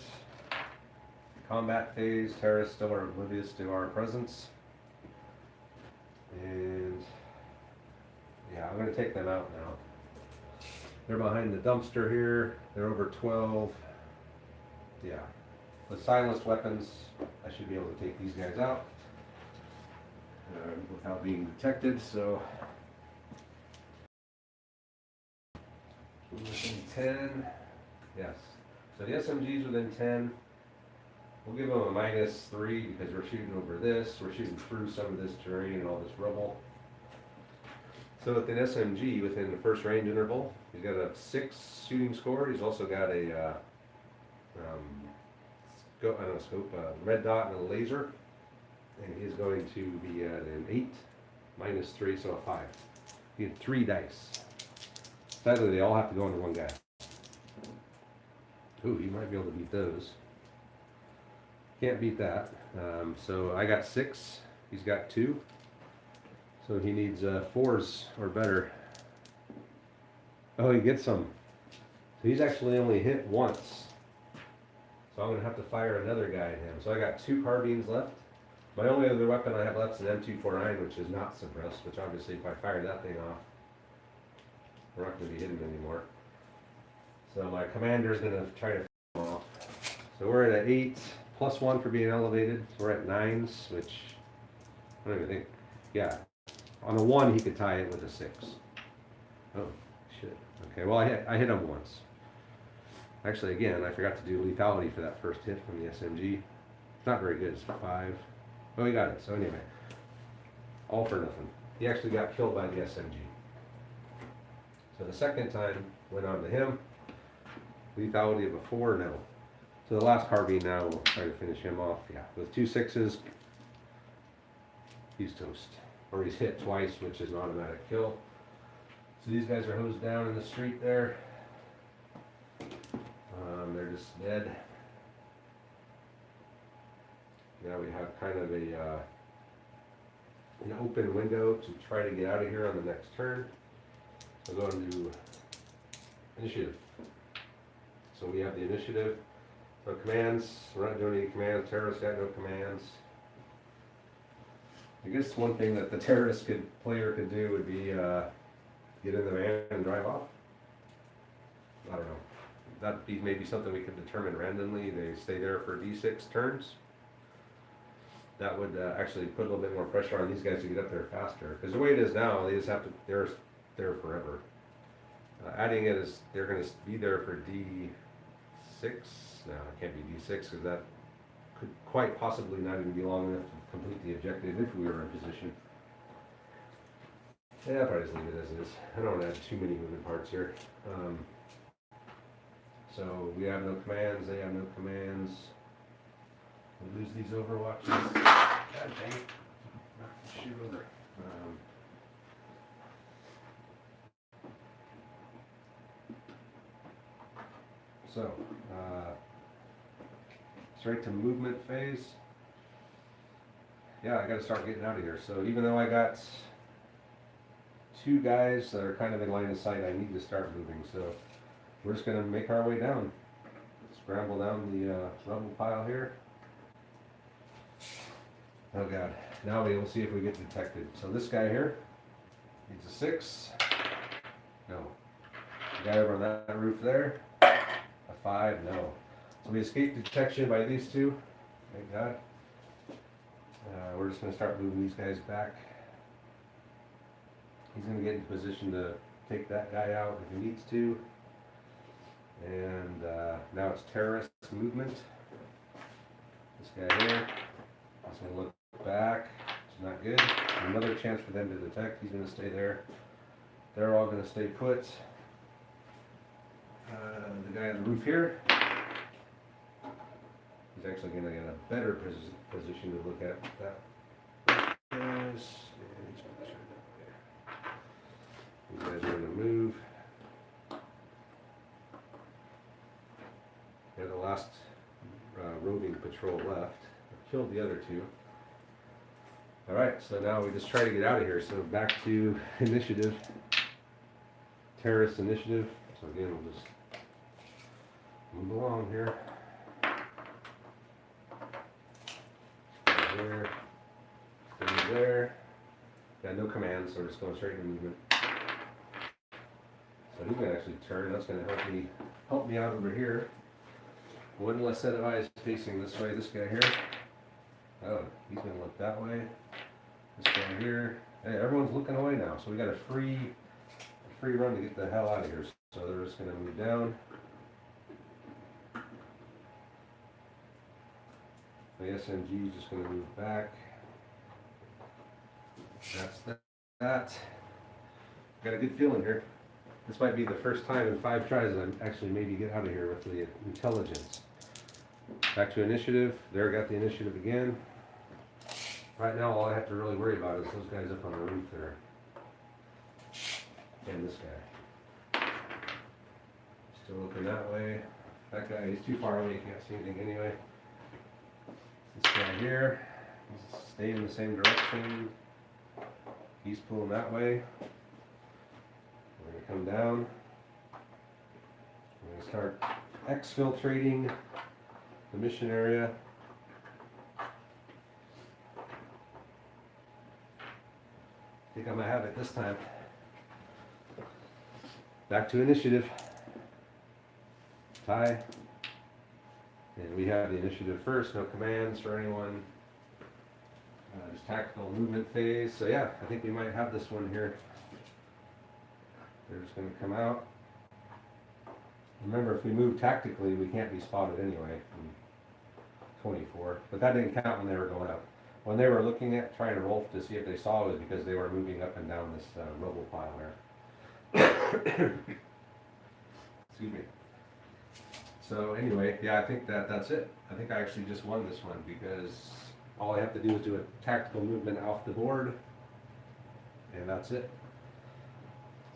Combat phase, terrorists still are oblivious to our presence. And yeah, I'm going to take them out now. They're behind the dumpster here. They're over 12. Yeah, with silenced weapons, I should be able to take these guys out without being detected. So within 10, yes. So the SMG's within 10. We'll give them a -3 because we're shooting over this. We're shooting through some of this terrain and all this rubble. So with an SMG, within the first range interval, he's got a 6 shooting score. He's also got a red dot and a laser. And he's going to be at an 8, -3, so a 5. He had 3 dice. Sadly, they all have to go into one guy. Ooh, he might be able to beat those. Can't beat that. So I got 6. He's got 2. So he needs 4s or better. Oh, he gets some. So he's actually only hit once. So I'm going to have to fire another guy at him. So I got 2 carbines left. My only other weapon I have left is an M249, which is not suppressed, which obviously if I fire that thing off, we're not going to be hidden anymore. So my commander's going to try to fire him off. So we're at an 8, +1 for being elevated. So we're at 9s, which I don't even think, yeah. On a 1, he could tie it with a 6. Oh, shit. Okay, well, I hit him once. Actually, again, I forgot to do lethality for that first hit from the SMG. It's not very good. It's 5. Oh, he got it. So anyway, all for nothing. He actually got killed by the SMG. So the second time went on to him. Lethality of a 4, no. So the last carbine now, we'll try to finish him off. Yeah, with 2 6s, he's toast. Or he's hit twice, which is an automatic kill. So these guys are hosed down in the street there. They're just dead. Now we have kind of an open window to try to get out of here on the next turn. We'll go into initiative. So we have the initiative. So commands, we're not doing any commands. Terrorists got no commands. I guess one thing that the terrorist player could do would be get in the van and drive off. I don't know. That'd be maybe something we could determine randomly. They stay there for D6 turns. That would actually put a little bit more pressure on these guys to get up there faster. Because the way it is now, they just have to, they're there forever. Adding it is, they're going to be there for D6. No, it can't be D6 because that could quite possibly not even be long enough to complete the objective if we were in position. Yeah, I'll probably just leave it as is. I don't want to add too many moving parts here. So we have no commands, they have no commands. We lose these overwatches. God dang it. Shoot over. Straight to movement phase. Yeah, I gotta start getting out of here. So even though I got 2 guys that are kind of in line of sight, I need to start moving. So we're just gonna make our way down. Scramble down the rubble pile here. Oh god. Now we'll see if we get detected. So this guy here needs a 6. No. The guy over on that roof there. A 5. No. So we escaped detection by these 2. Thank God. We're just going to start moving these guys back. He's going to get in position to take that guy out if he needs to. And now it's terrorist movement. This guy here. He's going to look back. It's not good. Another chance for them to detect. He's going to stay there. they're all gonna stay put. The guy on the roof here, he's actually gonna get a better position to look at that. And he's gonna turn that way. These guys are gonna move. They're the last roving patrol left. I killed the other two. Alright, so now we just try to get out of here. So back to initiative. Terrorist initiative. So again, we'll just move along here. Stay there. Stay there. Got no commands, so we're just going straight into movement. So he's gonna actually turn. That's gonna help me out over here. One less set of eyes facing this way. This guy here. Oh, he's gonna look that way. This guy here. Hey, everyone's looking away now, so we got a free run to get the hell out of here. So they're just gonna move down. The SMG is just gonna move back. That's that. Got a good feeling here. This might be the first time in 5 tries that I'm actually maybe get out of here with the intelligence. Back to initiative. There, got the initiative again. Right now, all I have to really worry about is those guys up on the roof there. And this guy. Still looking that way. That guy, he's too far away, you can't see anything anyway. This guy here, he's staying in the same direction. He's pulling that way. We're going to come down. We're going to start exfiltrating the mission area. I think I'm going to have it this time. Back to initiative. Tie. And we have the initiative first, no commands for anyone. Just tactical movement phase. So yeah, I think we might have this one here. They're just going to come out. Remember, if we move tactically, we can't be spotted anyway from 24. But that didn't count when they were going up. When they were looking at trying to roll to see if they saw it, was because they were moving up and down this rubble pile there. Excuse me. So anyway, yeah, I think that's it. I think I actually just won this one because all I have to do is do a tactical movement off the board, and that's it.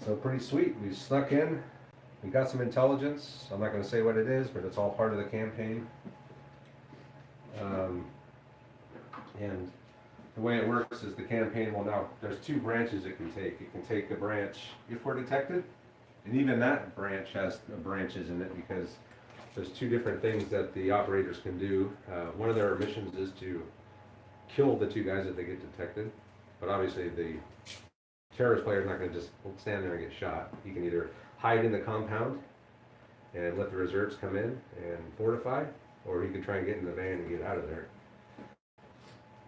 So pretty sweet. We snuck in. We got some intelligence. I'm not going to say what it is, but it's all part of the campaign. And the way it works is the campaign will now, there's 2 branches it can take. It can take a branch if we're detected, and even that branch has branches in it because there's 2 different things that the operators can do. One of their missions is to kill the 2 guys if they get detected, but obviously the terrorist player is not going to just stand there and get shot. He can either hide in the compound and let the reserves come in and fortify, or he can try and get in the van and get out of there.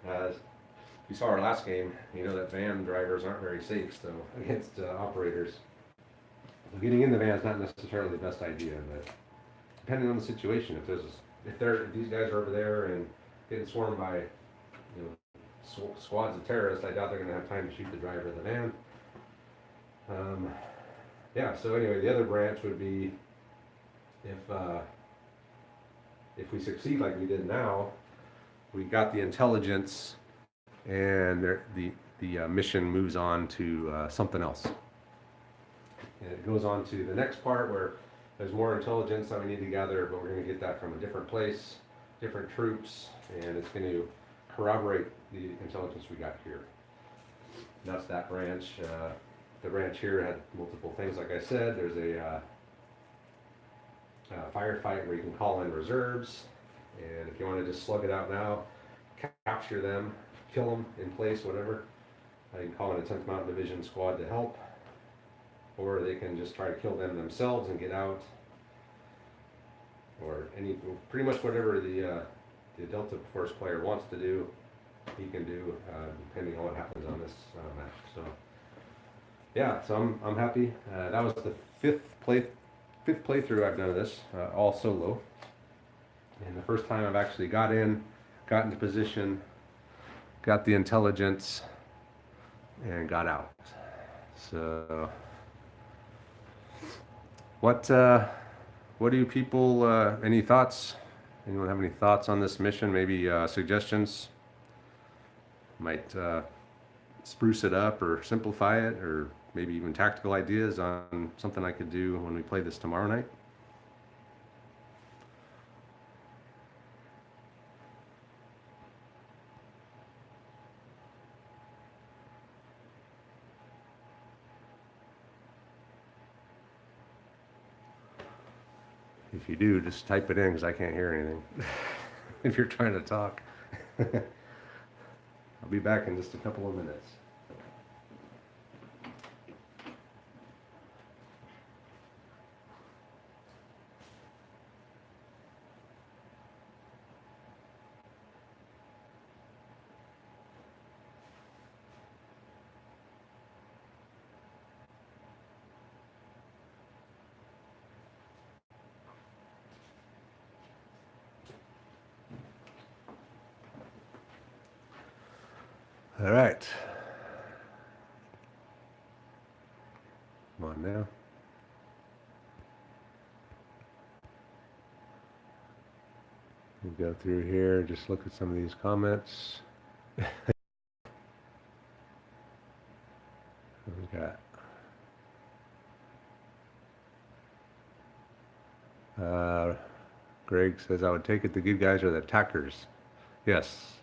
As you saw our last game, you know that van drivers aren't very safe, so against operators. So getting in the van is not necessarily the best idea, but depending on the situation, if these guys are over there and getting swarmed by squads of terrorists, I doubt they're going to have time to shoot the driver of the van. Yeah, so anyway, the other branch would be if we succeed like we did now, we got the intelligence, and the mission moves on to something else. And it goes on to the next part where there's more intelligence that we need to gather, but we're going to get that from a different place, different troops, and it's going to corroborate the intelligence we got here. That's that branch. The branch here had multiple things, like I said. There's a firefight where you can call in reserves, and if you want to just slug it out now, capture them, kill them in place, whatever, you can call in a 10th Mountain Division squad to help, or they can just try to kill them themselves and get out, or pretty much whatever the Delta Force player wants to do, he can do, depending on what happens on this match. So yeah, so I'm happy. That was the fifth playthrough I've done of this, all solo, and the first time I've actually got into position, got the intelligence, and got out. So What what do people, any thoughts? Anyone have any thoughts on this mission? Maybe suggestions? Might spruce it up or simplify it, or maybe even tactical ideas on something I could do when we play this tomorrow night? If you do, just type it in because I can't hear anything. If you're trying to talk. I'll be back in just a couple of minutes. All right. Come on now. We'll go through here, just look at some of these comments. What we got? Greg says, I would take it the good guys are the attackers. Yes.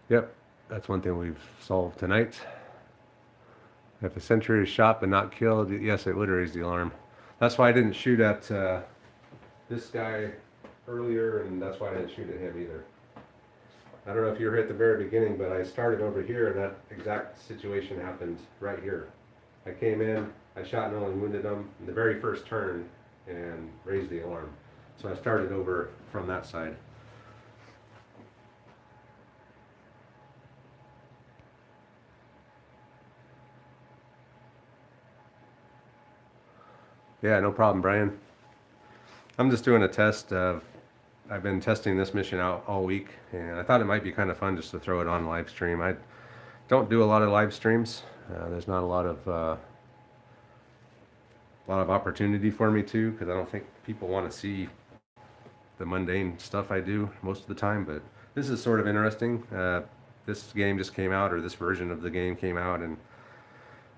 Yep. That's one thing we've solved tonight. If a sentry is shot but not killed, yes, it would raise the alarm. That's why I didn't shoot at this guy earlier, and that's why I didn't shoot at him either. I don't know if you were at the very beginning, but I started over here, and that exact situation happened right here. I came in, I shot and only wounded him in the very first turn and raised the alarm. So I started over from that side. Yeah, no problem, Brian. I'm just doing a test of, I've been testing this mission out all week, and I thought it might be kind of fun just to throw it on live stream. I don't do a lot of live streams. There's not a lot of opportunity for me to, because I don't think people want to see the mundane stuff I do most of the time, but this is sort of interesting. This game just came out, or this version of the game came out, and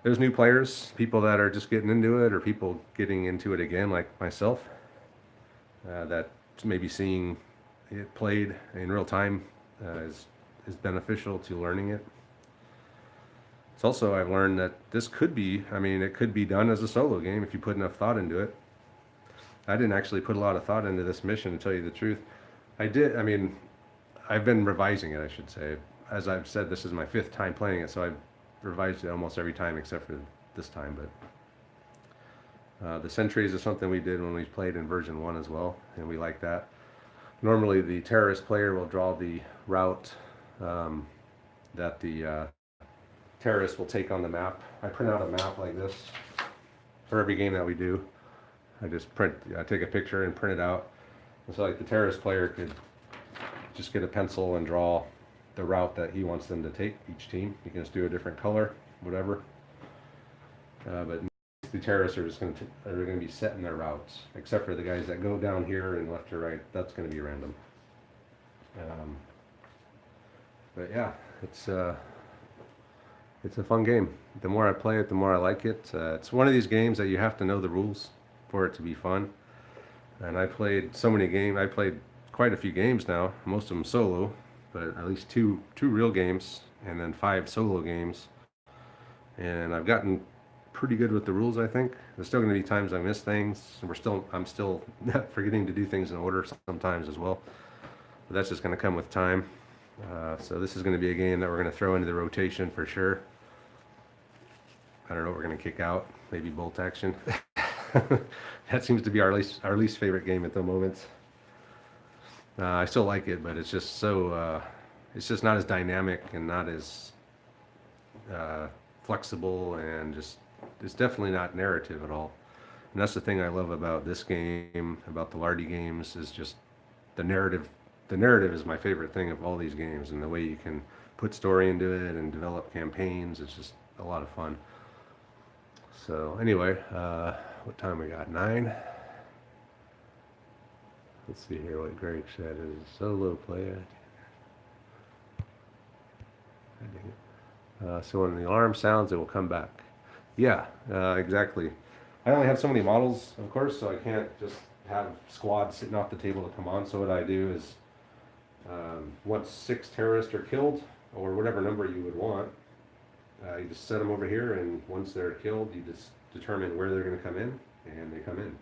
there's new players, people that are just getting into it, or people getting into it again, like myself, that maybe seeing it played in real time is beneficial to learning it. It's also, I've learned that this could be, I mean, it could be done as a solo game if you put enough thought into it. I didn't actually put a lot of thought into this mission, to tell you the truth. I did, I mean, I've been revising it, I should say. As I've said, this is my 5th time playing it, so I've revised it almost every time except for this time. But the sentries is something we did when we played in version 1 as well, and we like that. Normally the terrorist player will draw the route that the terrorist will take on the map. I print out a map like this for every game that we do. I just take a picture and print it out. And so like the terrorist player could just get a pencil and draw the route that he wants them to take, each team. You can just do a different color, whatever. But the terrorists are just going to be set in their routes, except for the guys that go down here and left or right. That's going to be random. But yeah, it's a fun game. The more I play it, the more I like it. It's one of these games that you have to know the rules for it to be fun. And I played so many games. I played quite a few games now, most of them solo, but at least two real games, and then 5 solo games. And I've gotten pretty good with the rules, I think. There's still going to be times I miss things. I'm still forgetting to do things in order sometimes as well. But that's just going to come with time. So this is going to be a game that we're going to throw into the rotation for sure. I don't know what we're going to kick out. Maybe bolt action. That seems to be our least favorite game at the moment. I still like it, but it's just so it's just not as dynamic and not as flexible, and just it's definitely not narrative at all. And that's the thing I love about this game, about the Lardy games, is just the narrative. The narrative is my favorite thing of all these games, and the way you can put story into it and develop campaigns. It's just a lot of fun. So anyway, what time we got? 9. Let's see here what Greg said is solo play. So when the alarm sounds, it will come back. Yeah, exactly. I only have so many models, of course, so I can't just have squads sitting off the table to come on. So what I do is, once 6 terrorists are killed, or whatever number you would want, you just set them over here, and once they're killed, you just determine where they're going to come in, and they come in.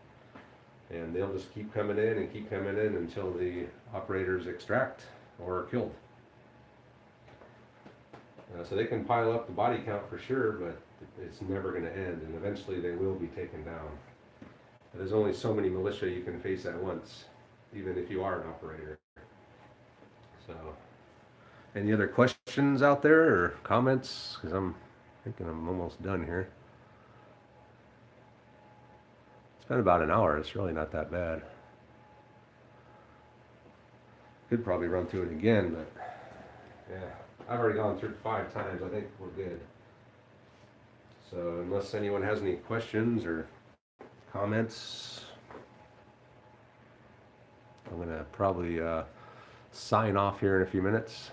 And they'll just keep coming in and keep coming in until the operators extract or are killed. So they can pile up the body count for sure, but it's never going to end, and eventually they will be taken down. There's only so many militia you can face at once, even if you are an operator. So, any other questions out there or comments? Because I'm thinking I'm almost done here. It's been about an hour. It's really not that bad. Could probably run through it again, but yeah, I've already gone through it 5 times. I think we're good. So unless anyone has any questions or comments, I'm gonna probably sign off here in a few minutes.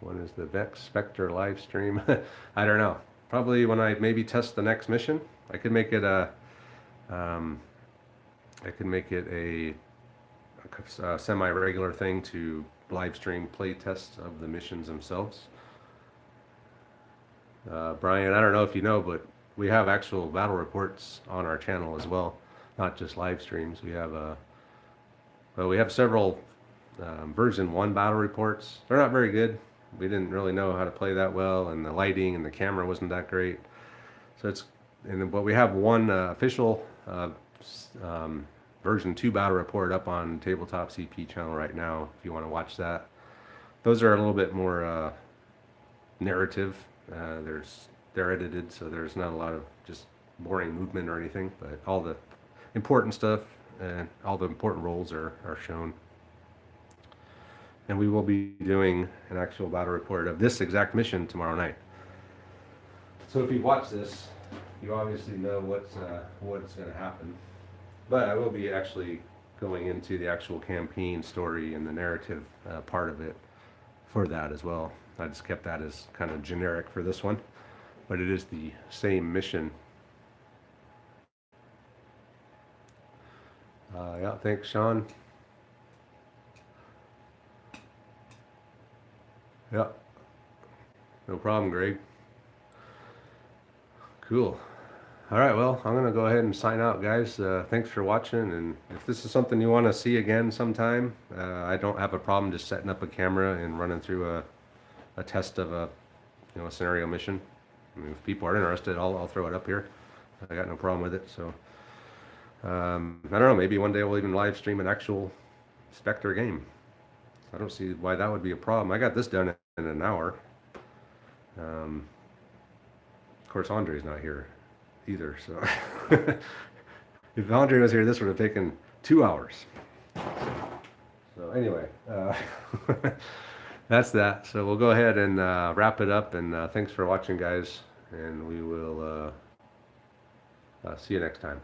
When is the Vex Spectre live stream? I don't know. Probably when I maybe test the next mission. I could make it a semi-regular thing to live stream play tests of the missions themselves. Brian, I don't know if you know, but we have actual battle reports on our channel as well, not just live streams. We have several version 1 battle reports. They're not very good. We didn't really know how to play that well, and the lighting and the camera wasn't that great. But we have one official version 2 battle report up on Tabletop CP channel right now, if you want to watch that. Those are a little bit more narrative. They're edited, so there's not a lot of just boring movement or anything, but all the important stuff and all the important roles are shown. And we will be doing an actual battle report of this exact mission tomorrow night. So if you watch this, you obviously know what's going to happen. But I will be actually going into the actual campaign story and the narrative part of it for that as well. I just kept that as kind of generic for this one, but it is the same mission. Yeah, thanks, Sean. Yeah, no problem, Greg. Cool. All right, well, I'm going to go ahead and sign out, guys. Thanks for watching, and if this is something you want to see again sometime, I don't have a problem just setting up a camera and running through a test of a scenario mission. I mean, if people are interested, I'll throw it up here. I got no problem with it. So I don't know, maybe one day we'll even live stream an actual Spectre game. I don't see why that would be a problem. I got this done in an hour. Of course, Andre's not here either, so if Andre was here, this would have taken 2 hours. So anyway, that's that. So we'll go ahead and wrap it up, and thanks for watching, guys, and we will see you next time.